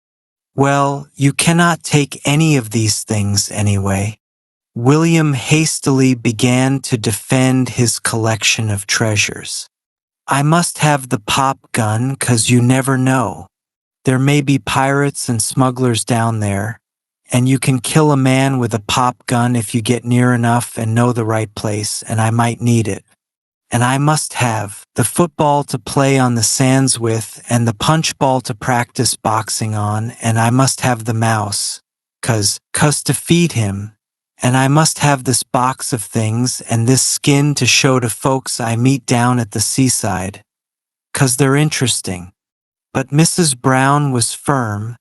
"Well, you cannot take any of these things anyway." William hastily began to defend his collection of treasures. "I must have the pop gun 'cause you never know. There may be pirates and smugglers down there, and you can kill a man with a pop gun if you get near enough and know the right place, and I might need it. And I must have the football to play on the sands with and the punch ball to practice boxing on, and I must have the mouse, 'cause to feed him, and I must have this box of things and this skin to show to folks I meet down at the seaside, 'cause they're interesting." But Mrs. Brown was firm,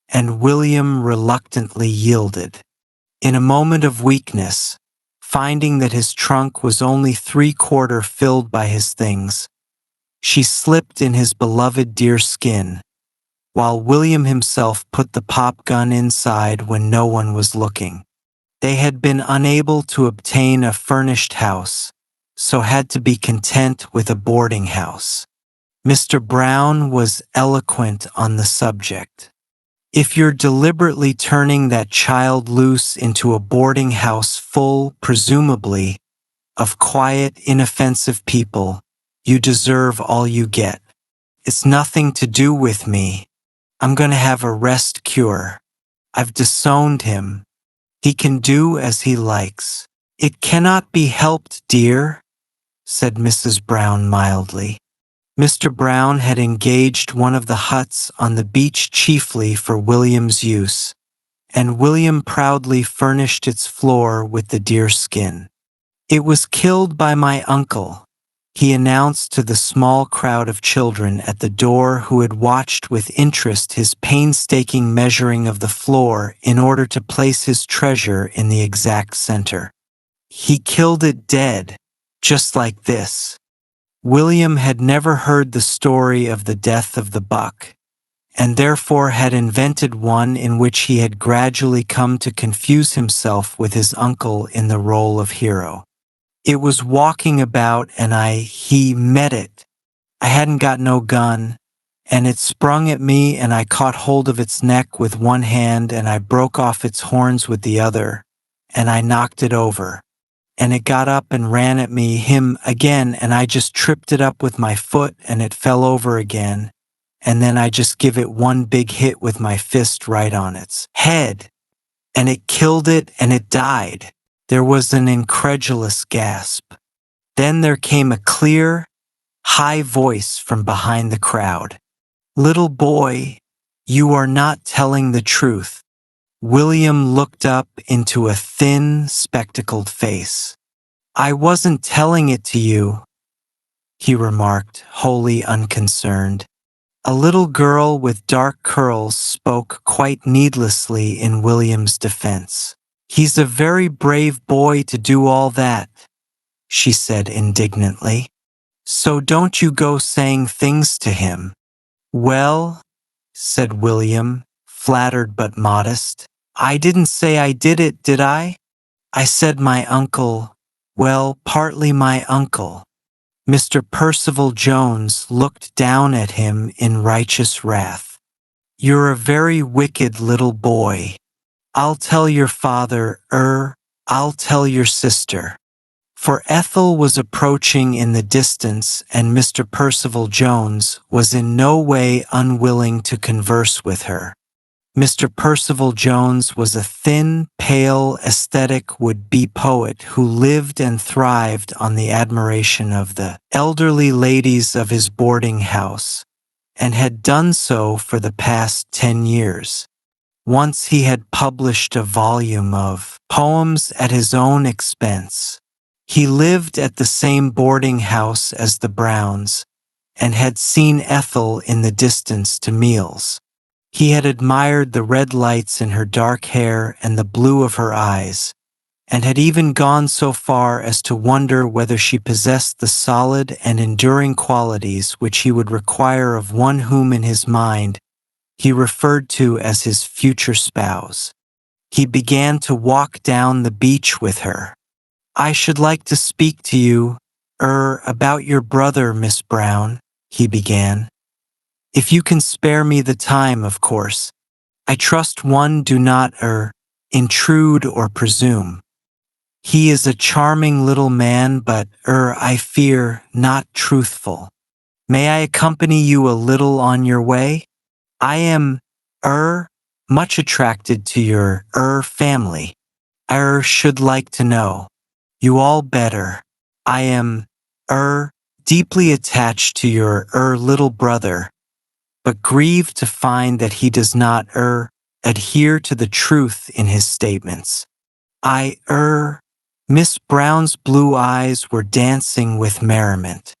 and William reluctantly yielded. In a moment of weakness, finding that his trunk was only 3/4 filled by his things, she slipped in his beloved deer skin, while William himself put the pop gun inside when no one was looking. They had been unable to obtain a furnished house, so had to be content with a boarding house. Mr. Brown was eloquent on the subject. "If you're deliberately turning that child loose into a boarding house full, presumably, of quiet, inoffensive people, you deserve all you get. It's nothing to do with me. I'm going to have a rest cure. I've disowned him. He can do as he likes." "It cannot be helped, dear," said Mrs. Brown mildly. Mr. Brown had engaged one of the huts on the beach chiefly for William's use, and William proudly furnished its floor with the deer skin. "It was killed by my uncle," he announced to the small crowd of children at the door who had watched with interest his painstaking measuring of the floor in order to place his treasure in the exact center. "He killed it dead, just like this." William had never heard the story of the death of the buck, and therefore had invented one in which he had gradually come to confuse himself with his uncle in the role of hero. "It was walking about and he met it. I hadn't got no gun, and it sprung at me and I caught hold of its neck with one hand and I broke off its horns with the other, and I knocked it over. And it got up and ran at me, him again, and I just tripped it up with my foot and it fell over again, and then I just give it one big hit with my fist right on its head, and it killed it and it died." There was an incredulous gasp. Then there came a clear, high voice from behind the crowd. "Little boy, you are not telling the truth." William looked up into a thin, spectacled face. "I wasn't telling it to you," he remarked, wholly unconcerned. A little girl with dark curls spoke quite needlessly in William's defense. "He's a very brave boy to do all that," she said indignantly. "So don't you go saying things to him." "Well," said William, flattered but modest, "I didn't say I did it, did I? I said my uncle, well, partly my uncle." Mr. Percival Jones looked down at him in righteous wrath. "You're a very wicked little boy. I'll tell your father, I'll tell your sister." For Ethel was approaching in the distance, and Mr. Percival Jones was in no way unwilling to converse with her. Mr. Percival Jones was a thin, pale, aesthetic would-be poet who lived and thrived on the admiration of the elderly ladies of his boarding house, and had done so for the past 10 years. Once he had published a volume of poems at his own expense. He lived at the same boarding house as the Browns, and had seen Ethel in the distance to meals. He had admired the red lights in her dark hair and the blue of her eyes, and had even gone so far as to wonder whether she possessed the solid and enduring qualities which he would require of one whom in his mind he referred to as his future spouse. He began to walk down the beach with her. "I should like to speak to you, about your brother, Miss Brown," he began. "If you can spare me the time, of course. I trust one do not, intrude or presume. He is a charming little man, but, I fear, not truthful. May I accompany you a little on your way? I am, much attracted to your, family. I, should like to know you all better. I am, deeply attached to your, little brother, but grieved to find that he does not, adhere to the truth in his statements. I, Miss Brown's blue eyes were dancing with merriment.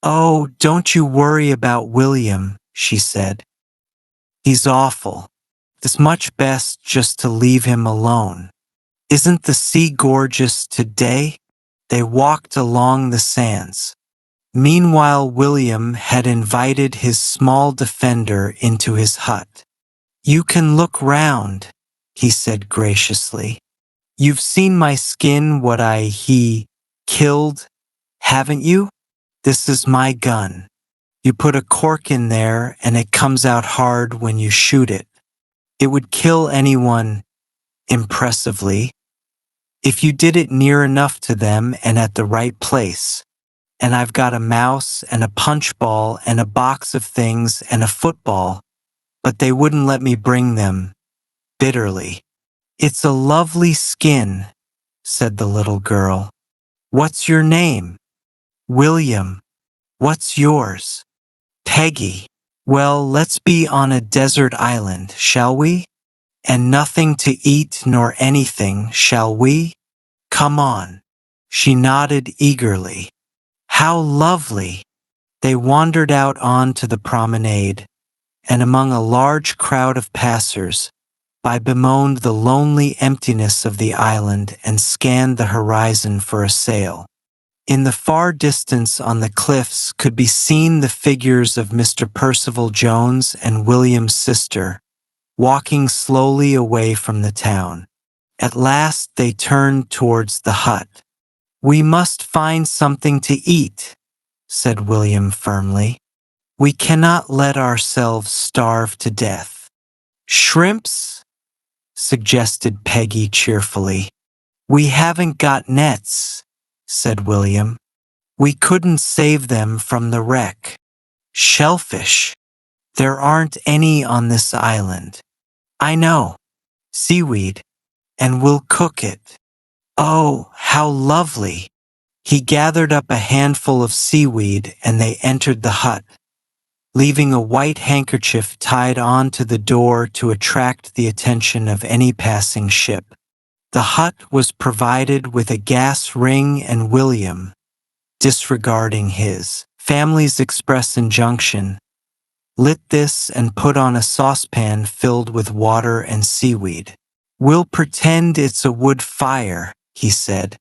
"Oh, don't you worry about William," she said. "He's awful. It's much best just to leave him alone. Isn't the sea gorgeous today?" They walked along the sands. Meanwhile, William had invited his small defender into his hut. "You can look round," he said graciously. "You've seen my skin, what he killed, haven't you? This is my gun. You put a cork in there and it comes out hard when you shoot it. It would kill anyone impressively if you did it near enough to them and at the right place. And I've got a mouse and a punch ball and a box of things and a football, but they wouldn't let me bring them," bitterly. "It's a lovely skin," said the little girl. "What's your name?" "William." "What's yours?" "Peggy." "Well, let's be on a desert island, shall we? And nothing to eat nor anything, shall we? Come on." She nodded eagerly. "How lovely!" They wandered out onto the promenade, and among a large crowd of passers, bemoaned the lonely emptiness of the island and scanned the horizon for a sail. In the far distance on the cliffs could be seen the figures of Mr. Percival Jones and William's sister, walking slowly away from the town. At last they turned towards the hut. "We must find something to eat," said William firmly. "We cannot let ourselves starve to death." "Shrimps?" suggested Peggy cheerfully. "We haven't got nets," said William. "We couldn't save them from the wreck." "Shellfish?" "There aren't any on this island." "I know. Seaweed. And we'll cook it." "Oh, how lovely!" He gathered up a handful of seaweed and they entered the hut, leaving a white handkerchief tied on to the door to attract the attention of any passing ship. The hut was provided with a gas ring, and William, disregarding his family's express injunction, lit this and put on a saucepan filled with water and seaweed. "We'll pretend it's a wood fire," he said.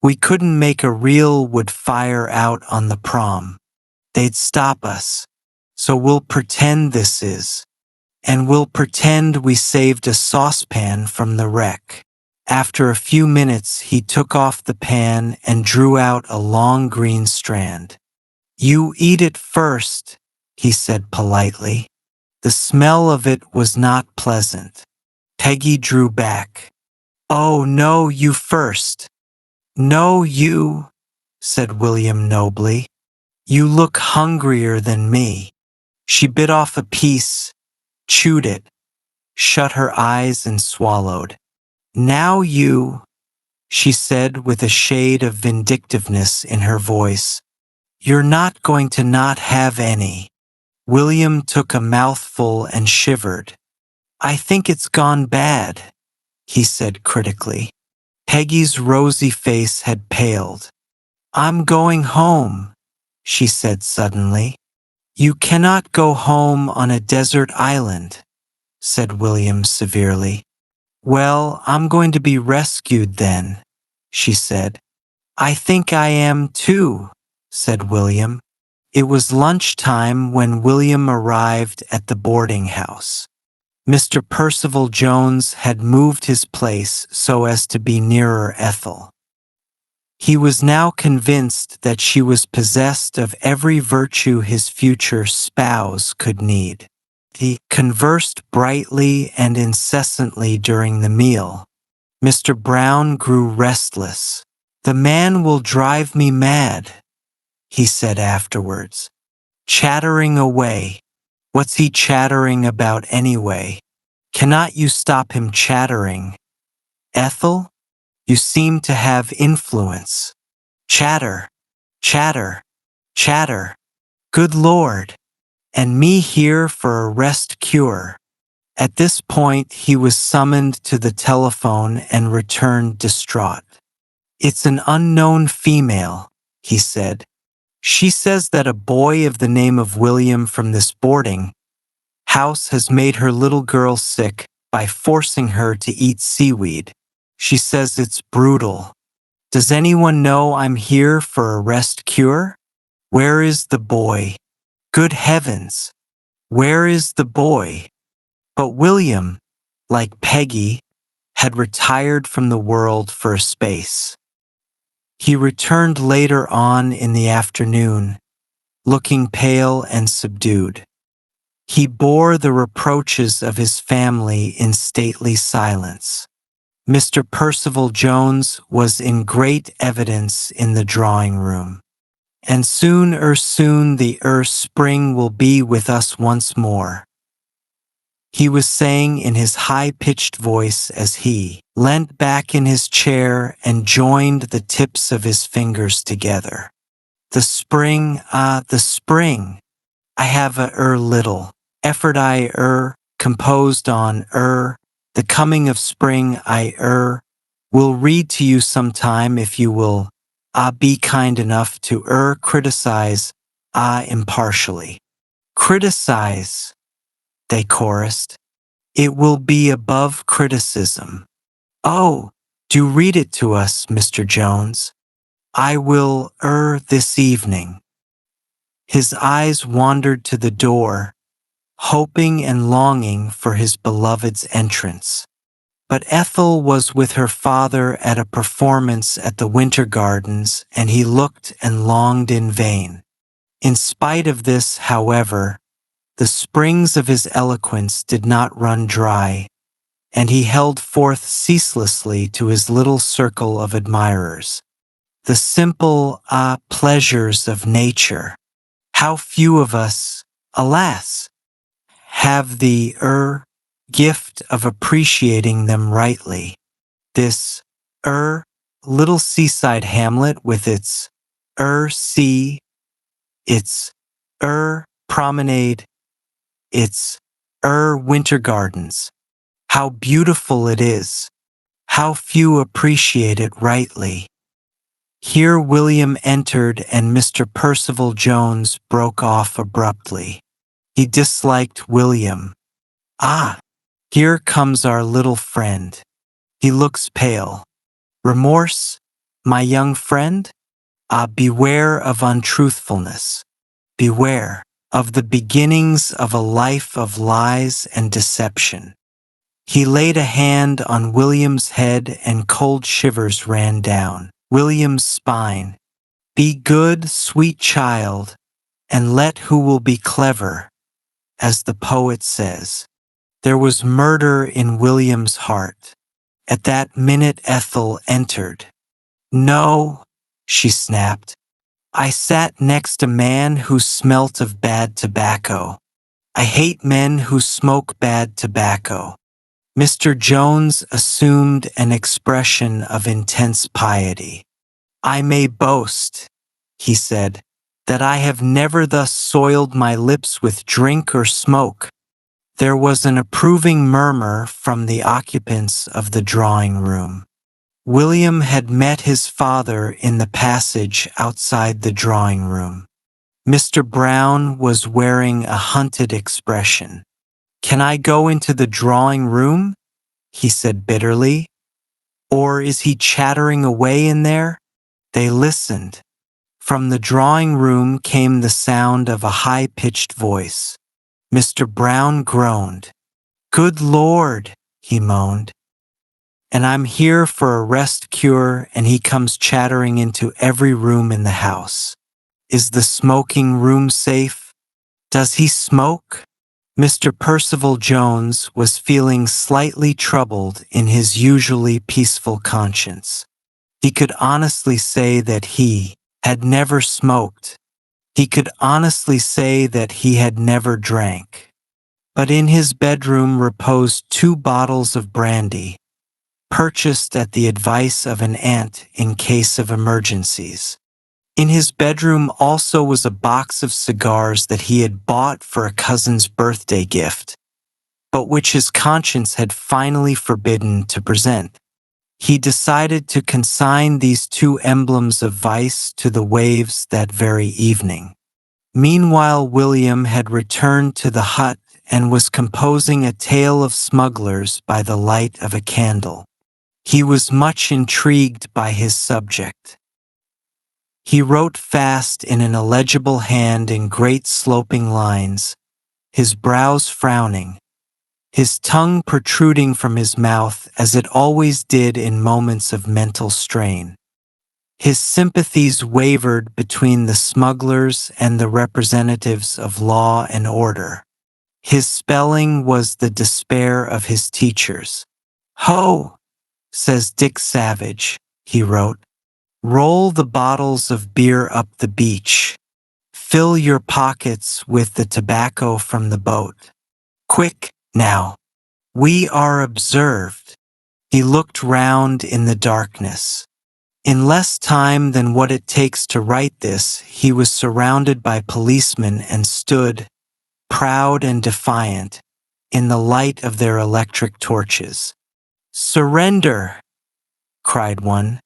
"We couldn't make a real wood fire out on the prom. They'd stop us. So we'll pretend this is. And we'll pretend we saved a saucepan from the wreck." After a few minutes, he took off the pan and drew out a long green strand. "You eat it first," he said politely. The smell of it was not pleasant. Peggy drew back. "Oh no, you first." "No, you," said William nobly. "You look hungrier than me." She bit off a piece, chewed it, shut her eyes and swallowed. "Now you," she said with a shade of vindictiveness in her voice, "you're not going to not have any." William took a mouthful and shivered. "I think it's gone bad," he said critically. Peggy's rosy face had paled. "I'm going home," she said suddenly. "You cannot go home on a desert island," said William severely. "Well, I'm going to be rescued then," she said. "I think I am too," said William. It was lunchtime when William arrived at the boarding house. Mr. Percival Jones had moved his place so as to be nearer Ethel. He was now convinced that she was possessed of every virtue his future spouse could need. He conversed brightly and incessantly during the meal. Mr. Brown grew restless. "The man will drive me mad," he said afterwards. "Chattering away. What's he chattering about anyway? Cannot you stop him chattering? Ethel, you seem to have influence. Chatter, chatter, chatter. Good Lord! And me here for a rest cure." At this point, he was summoned to the telephone and returned distraught. "It's an unknown female," he said. "She says that a boy of the name of William from this boarding house has made her little girl sick by forcing her to eat seaweed. She says it's brutal. Does anyone know I'm here for a rest cure? Where is the boy? Good heavens! Where is the boy?" But William, like Peggy, had retired from the world for a space. He returned later on in the afternoon, looking pale and subdued. He bore the reproaches of his family in stately silence. Mr. Percival Jones was in great evidence in the drawing room. "And soon the spring will be with us once more," he was saying in his high-pitched voice as he leant back in his chair and joined the tips of his fingers together. "The spring, the spring. I have a little effort composed on the coming of spring I will read to you sometime if you will be kind enough to criticize impartially." "Criticize," they chorused. "It will be above criticism." "Oh, do read it to us, Mr. Jones." "I will this evening." His eyes wandered to the door, hoping and longing for his beloved's entrance. But Ethel was with her father at a performance at the Winter Gardens, and he looked and longed in vain. In spite of this, however, the springs of his eloquence did not run dry, and he held forth ceaselessly to his little circle of admirers. The simple pleasures of nature. How few of us, alas, have the gift of appreciating them rightly. This little seaside hamlet with its sea, its promenade, its winter gardens. How beautiful it is. How few appreciate it rightly. Here William entered and Mr. Percival Jones broke off abruptly. He disliked William. "Ah, here comes our little friend. He looks pale. Remorse, my young friend? Beware of untruthfulness. Beware of the beginnings of a life of lies and deception." He laid a hand on William's head and cold shivers ran down William's spine. "Be good, sweet child, and let who will be clever, as the poet says." There was murder in William's heart. At that minute Ethel entered. No, she snapped. I sat next a man who smelt of bad tobacco. I hate men who smoke bad tobacco. Mr. Jones assumed an expression of intense piety. I may boast, he said, that I have never thus soiled my lips with drink or smoke. There was an approving murmur from the occupants of the drawing room. William had met his father in the passage outside the drawing room. Mr. Brown was wearing a hunted expression. Can I go into the drawing room? He said bitterly. Or is he chattering away in there? They listened. From the drawing room came the sound of a high-pitched voice. Mr. Brown groaned. Good Lord, he moaned. And I'm here for a rest cure and he comes chattering into every room in the house. Is the smoking room safe? Does he smoke? Mr. Percival Jones was feeling slightly troubled in his usually peaceful conscience. He could honestly say that he had never smoked. He could honestly say that he had never drank. But in his bedroom reposed 2 bottles of brandy, purchased at the advice of an aunt in case of emergencies. In his bedroom also was a box of cigars that he had bought for a cousin's birthday gift, but which his conscience had finally forbidden to present. He decided to consign these 2 emblems of vice to the waves that very evening. Meanwhile, William had returned to the hut and was composing a tale of smugglers by the light of a candle. He was much intrigued by his subject. He wrote fast in an illegible hand in great sloping lines, his brows frowning, his tongue protruding from his mouth as it always did in moments of mental strain. His sympathies wavered between the smugglers and the representatives of law and order. His spelling was the despair of his teachers. Ho, says Dick Savage, he wrote. Roll the bottles of beer up the beach. Fill your pockets with the tobacco from the boat. Quick, now. We are observed. He looked round in the darkness. In less time than what it takes to write this, he was surrounded by policemen and stood, proud and defiant, in the light of their electric torches. Surrender, cried one,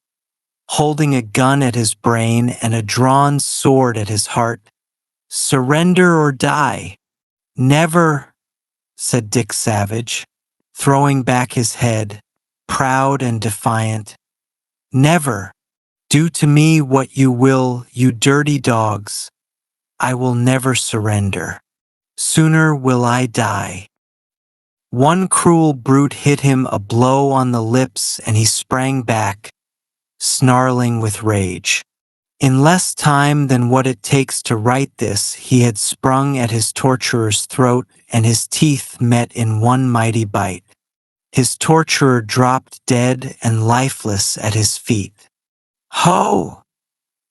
holding a gun at his brain and a drawn sword at his heart. Surrender or die. Never, said Dick Savage, throwing back his head, proud and defiant. Never. Do to me what you will, you dirty dogs. I will never surrender. Sooner will I die. One cruel brute hit him a blow on the lips and he sprang back, snarling with rage. In less time than what it takes to write this, he had sprung at his torturer's throat and his teeth met in one mighty bite. His torturer dropped dead and lifeless at his feet. Ho!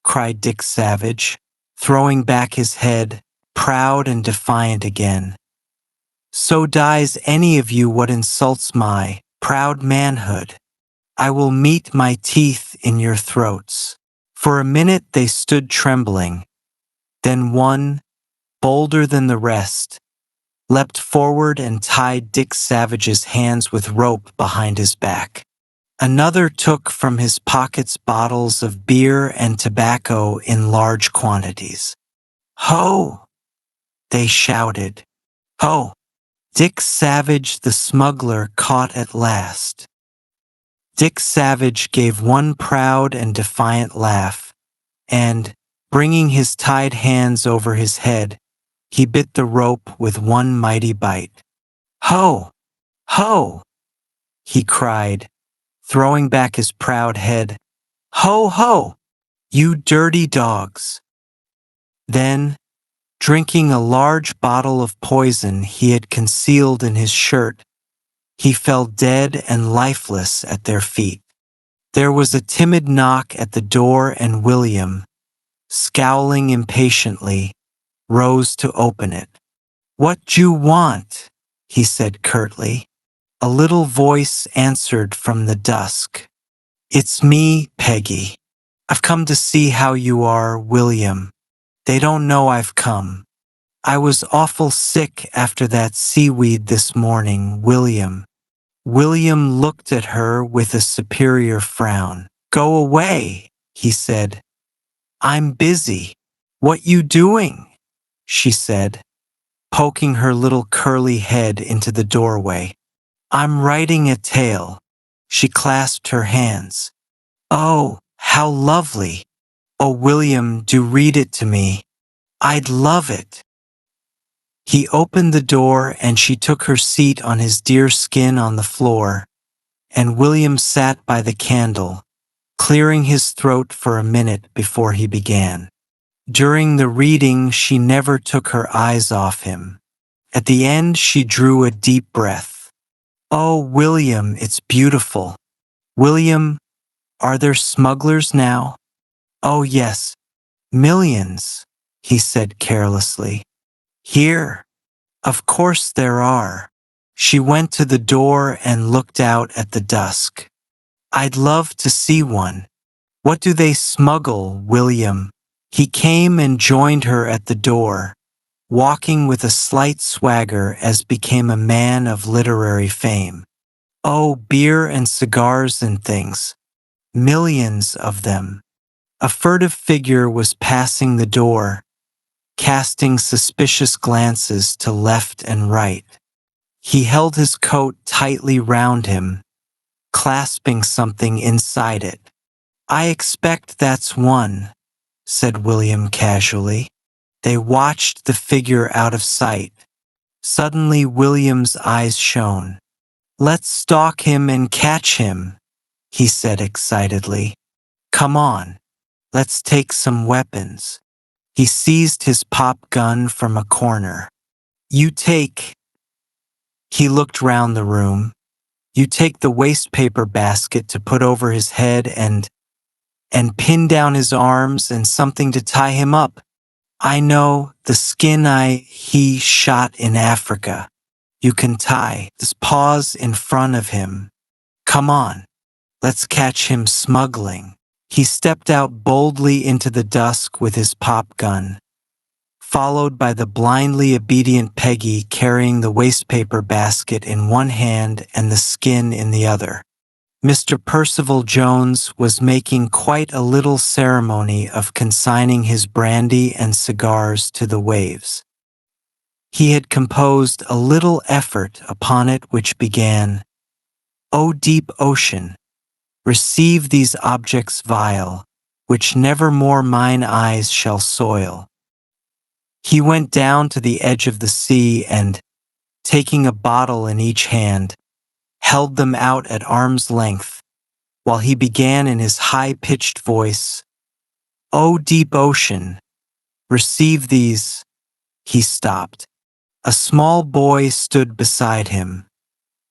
Cried Dick Savage, throwing back his head, proud and defiant again. So dies any of you what insults my proud manhood. I will meet my teeth in your throats. For a minute they stood trembling. Then one, bolder than the rest, leapt forward and tied Dick Savage's hands with rope behind his back. Another took from his pockets bottles of beer and tobacco in large quantities. Ho! They shouted. Ho! Dick Savage the smuggler caught at last. Dick Savage gave one proud and defiant laugh, and, bringing his tied hands over his head, he bit the rope with one mighty bite. Ho! Ho! He cried, throwing back his proud head. Ho, ho! You dirty dogs! Then, drinking a large bottle of poison he had concealed in his shirt, he fell dead and lifeless at their feet. There was a timid knock at the door and William, scowling impatiently, rose to open it. "What d'you want?" he said curtly. A little voice answered from the dusk. "It's me, Peggy. I've come to see how you are, William. They don't know I've come. I was awful sick after that seaweed this morning, William." William looked at her with a superior frown. "Go away," he said. "I'm busy." "What you doing?" she said, poking her little curly head into the doorway. "I'm writing a tale." She clasped her hands. "Oh, how lovely. Oh, William, do read it to me. I'd love it." He opened the door and she took her seat on his deer skin on the floor, and William sat by the candle, clearing his throat for a minute before he began. During the reading, she never took her eyes off him. At the end, she drew a deep breath. "Oh, William, it's beautiful. William, are there smugglers now?" "Oh, yes, millions," he said carelessly. "Here? Of course there are." She went to the door and looked out at the dusk. "I'd love to see one. What do they smuggle, William?" He came and joined her at the door, walking with a slight swagger as became a man of literary fame. "Oh, beer and cigars and things. Millions of them." A furtive figure was passing the door, casting suspicious glances to left and right. He held his coat tightly round him, clasping something inside it. "I expect that's one," said William casually. They watched the figure out of sight. Suddenly William's eyes shone. "Let's stalk him and catch him," he said excitedly. "Come on, let's take some weapons." He seized his pop gun from a corner. "You take," he looked round the room, "you take the wastepaper basket to put over his head and pin down his arms and something to tie him up. I know the skin he shot in Africa. You can tie his paws in front of him. Come on, let's catch him smuggling." He stepped out boldly into the dusk with his pop gun, followed by the blindly obedient Peggy carrying the wastepaper basket in one hand and the skin in the other. Mr. Percival Jones was making quite a little ceremony of consigning his brandy and cigars to the waves. He had composed a little effort upon it which began, "O deep ocean, receive these objects vile, which never more mine eyes shall soil." He went down to the edge of the sea and, taking a bottle in each hand, held them out at arm's length, while he began in his high-pitched voice, "O deep ocean, receive these." He stopped. A small boy stood beside him,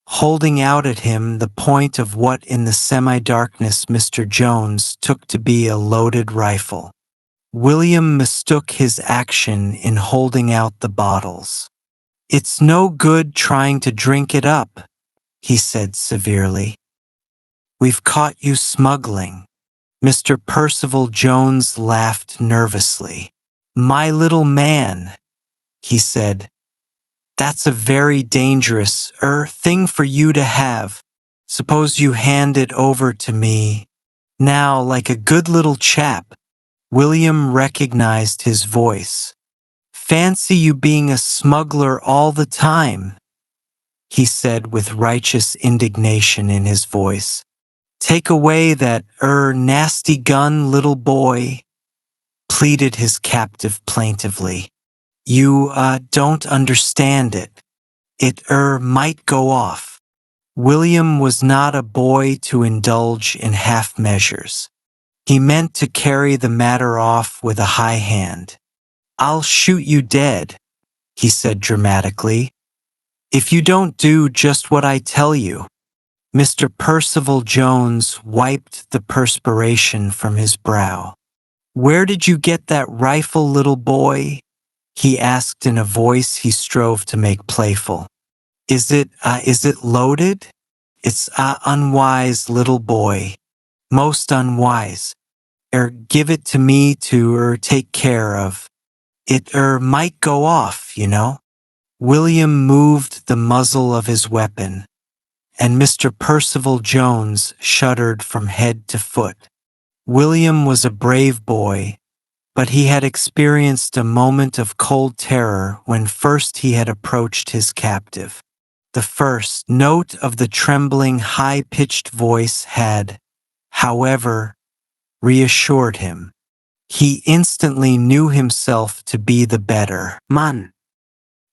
holding out at him the point of what in the semi-darkness Mr. Jones took to be a loaded rifle. William mistook his action in holding out the bottles. "It's no good trying to drink it up," he said severely. "We've caught you smuggling." Mr. Percival Jones laughed nervously. "My little man," he said, "that's a very dangerous thing for you to have. Suppose you hand it over to me. Now, like a good little chap." William recognized his voice. "Fancy you being a smuggler all the time," he said with righteous indignation in his voice. "Take away that nasty gun, little boy," pleaded his captive plaintively. "You don't understand it. It might go off." William was not a boy to indulge in half measures. He meant to carry the matter off with a high hand. "I'll shoot you dead," he said dramatically, "if you don't do just what I tell you." Mr. Percival Jones wiped the perspiration from his brow. "Where did you get that rifle, little boy?" he asked in a voice he strove to make playful. Is it loaded?" "It's, unwise, little boy. Most unwise. Give it to me to, take care of. It, might go off, you know." William moved the muzzle of his weapon, and Mr. Percival Jones shuddered from head to foot. William was a brave boy, but he had experienced a moment of cold terror when first he had approached his captive. The first note of the trembling, high-pitched voice had, however, reassured him. He instantly knew himself to be the better man.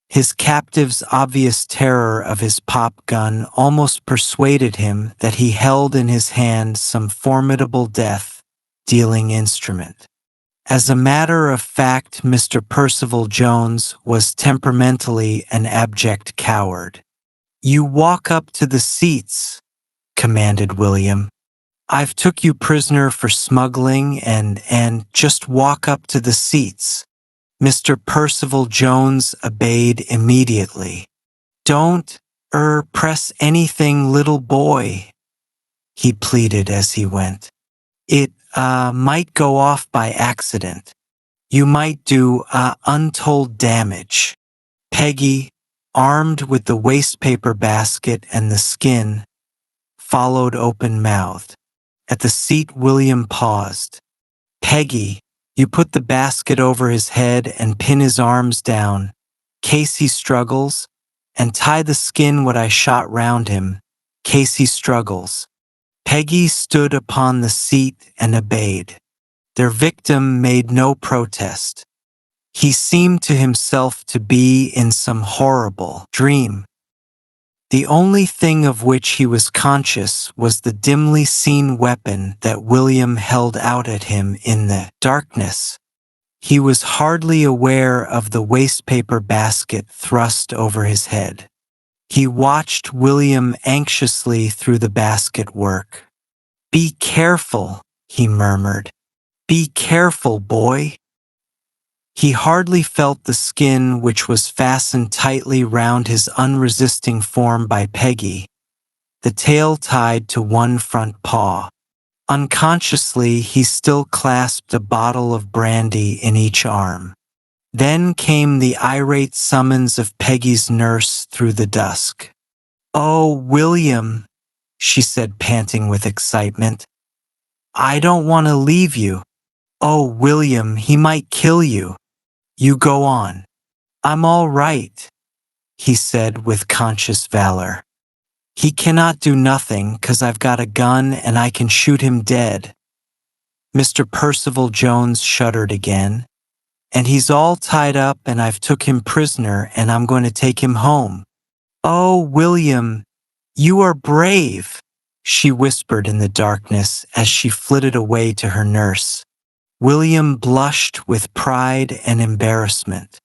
His captive's obvious terror of his pop gun almost persuaded him that he held in his hand some formidable death-dealing instrument. As a matter of fact, Mr. Percival Jones was temperamentally an abject coward. "You walk up to the seats," commanded William. "I've took you prisoner for smuggling and just walk up to the seats." Mr. Percival Jones obeyed immediately. "Don't, press anything, little boy," he pleaded as he went. "It, might go off by accident. You might do, untold damage." Peggy, armed with the wastepaper basket and the skin, followed open-mouthed. At the seat, William paused. "Peggy, you put the basket over his head and pin his arms down, case he struggles, and tie the skin what I shot round him, case he struggles." Peggy stood upon the seat and obeyed. Their victim made no protest. He seemed to himself to be in some horrible dream. The only thing of which he was conscious was the dimly seen weapon that William held out at him in the darkness. He was hardly aware of the wastepaper basket thrust over his head. He watched William anxiously through the basket work. "Be careful," he murmured. "Be careful, boy." He hardly felt the skin which was fastened tightly round his unresisting form by Peggy, the tail tied to one front paw. Unconsciously, he still clasped a bottle of brandy in each arm. Then came the irate summons of Peggy's nurse through the dusk. "Oh, William," she said, panting with excitement. "I don't want to leave you. Oh, William, he might kill you. You go on." "I'm all right," he said with conscious valor. "He cannot do nothing 'cause I've got a gun and I can shoot him dead." Mr. Percival Jones shuddered again. "And he's all tied up and I've took him prisoner and I'm going to take him home." "Oh, William, you are brave," she whispered in the darkness as she flitted away to her nurse. William blushed with pride and embarrassment.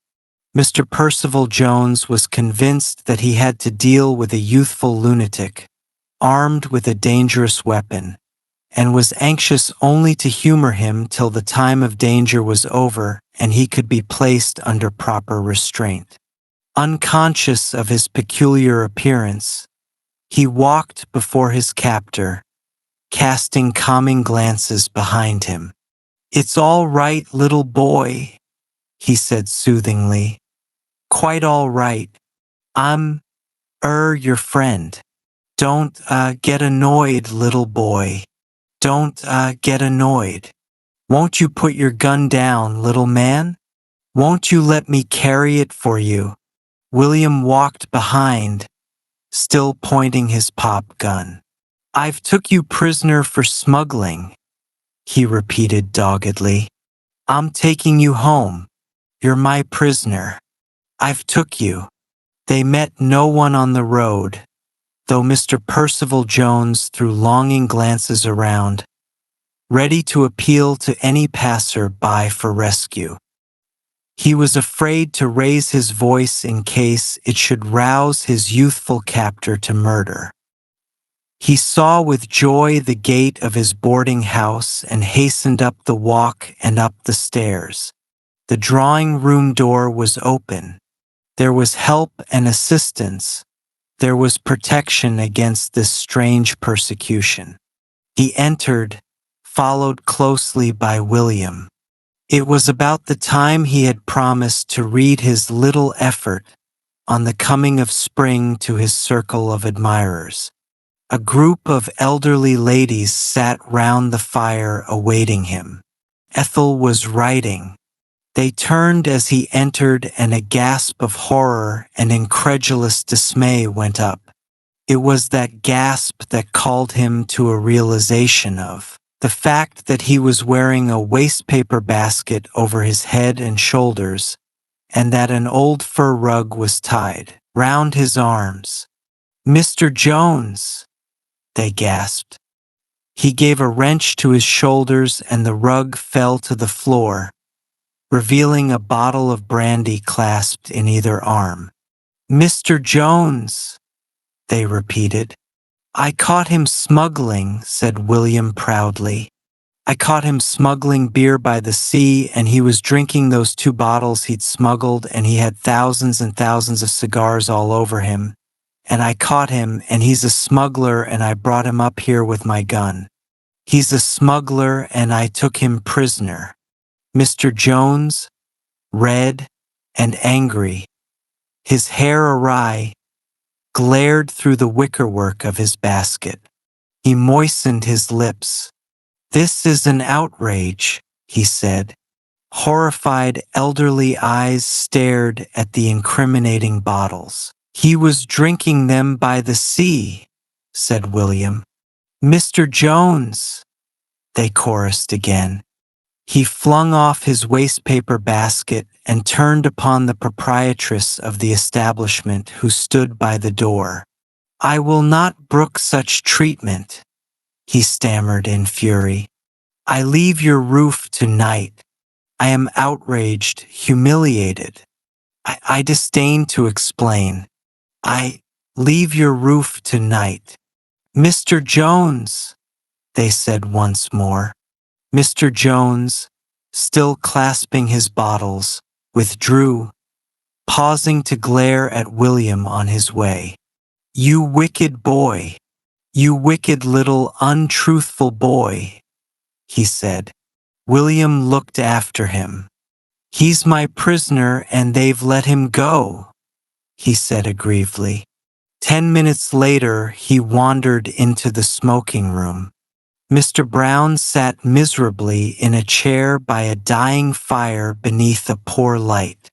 Mr. Percival Jones was convinced that he had to deal with a youthful lunatic, armed with a dangerous weapon, and was anxious only to humor him till the time of danger was over and he could be placed under proper restraint. Unconscious of his peculiar appearance, he walked before his captor, casting calming glances behind him. "It's all right, little boy," he said soothingly. "Quite all right. I'm, your friend. Don't, get annoyed, little boy. Don't, get annoyed. Won't you put your gun down, little man? Won't you let me carry it for you?" William walked behind, still pointing his pop gun. "I've took you prisoner for smuggling," he repeated doggedly. "I'm taking you home. You're my prisoner. I've took you." They met no one on the road, though Mr. Percival Jones threw longing glances around, ready to appeal to any passer-by for rescue. He was afraid to raise his voice in case it should rouse his youthful captor to murder. He saw with joy the gate of his boarding house and hastened up the walk and up the stairs. The drawing-room door was open. There was help and assistance. There was protection against this strange persecution. He entered, followed closely by William. It was about the time he had promised to read his little effort on the coming of spring to his circle of admirers. A group of elderly ladies sat round the fire awaiting him. Ethel was writing. They turned as he entered, and a gasp of horror and incredulous dismay went up. It was that gasp that called him to a realization of the fact that he was wearing a wastepaper basket over his head and shoulders, and that an old fur rug was tied round his arms. "Mr. Jones!" they gasped. He gave a wrench to his shoulders and the rug fell to the floor, revealing a bottle of brandy clasped in either arm. "Mr. Jones!" they repeated. "I caught him smuggling," said William proudly. "I caught him smuggling beer by the sea, and he was drinking those 2 bottles he'd smuggled, and he had thousands and thousands of cigars all over him. And I caught him, and he's a smuggler, and I brought him up here with my gun. He's a smuggler, and I took him prisoner." Mr. Jones, red and angry, his hair awry, glared through the wickerwork of his basket. He moistened his lips. "This is an outrage," he said. Horrified elderly eyes stared at the incriminating bottles. "He was drinking them by the sea," said William. "Mr. Jones!" they chorused again. He flung off his wastepaper basket and turned upon the proprietress of the establishment who stood by the door. "I will not brook such treatment," he stammered in fury. "I leave your roof tonight. I am outraged, humiliated. I disdain to explain. I leave your roof tonight." "Mr. Jones!" they said once more. Mr. Jones, still clasping his bottles, withdrew, pausing to glare at William on his way. "You wicked boy! You wicked little untruthful boy!" he said. William looked after him. "He's my prisoner and they've let him go," he said aggrievedly. 10 minutes later, he wandered into the smoking room. Mr. Brown sat miserably in a chair by a dying fire beneath a poor light.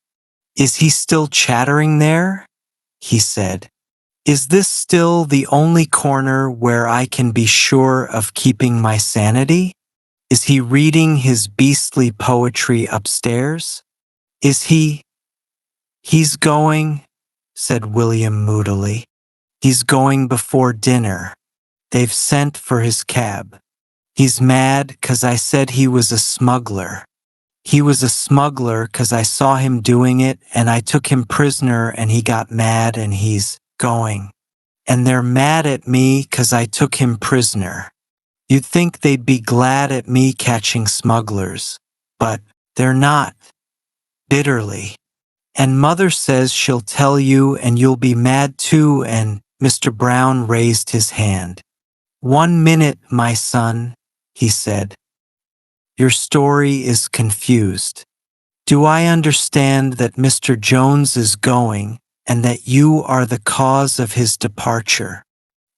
"Is he still chattering there?" he said. "Is this still the only corner where I can be sure of keeping my sanity? Is he reading his beastly poetry upstairs? Is he—" "He's going," said William moodily. "He's going before dinner. They've sent for his cab. He's mad 'cause I said he was a smuggler. He was a smuggler 'cause I saw him doing it and I took him prisoner and he got mad and he's going. And they're mad at me 'cause I took him prisoner. You'd think they'd be glad at me catching smugglers, but they're not." Bitterly. "And mother says she'll tell you and you'll be mad too," and Mr. Brown raised his hand. "1 minute, my son," he said. "Your story is confused. Do I understand that Mr. Jones is going and that you are the cause of his departure?"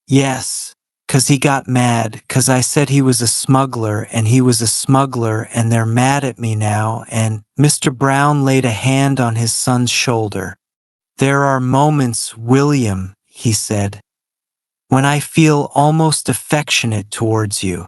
"Yes, 'cause he got mad, 'cause I said he was a smuggler and he was a smuggler and they're mad at me now," and Mr. Brown laid a hand on his son's shoulder. "There are moments, William," he said, "when I feel almost affectionate towards you.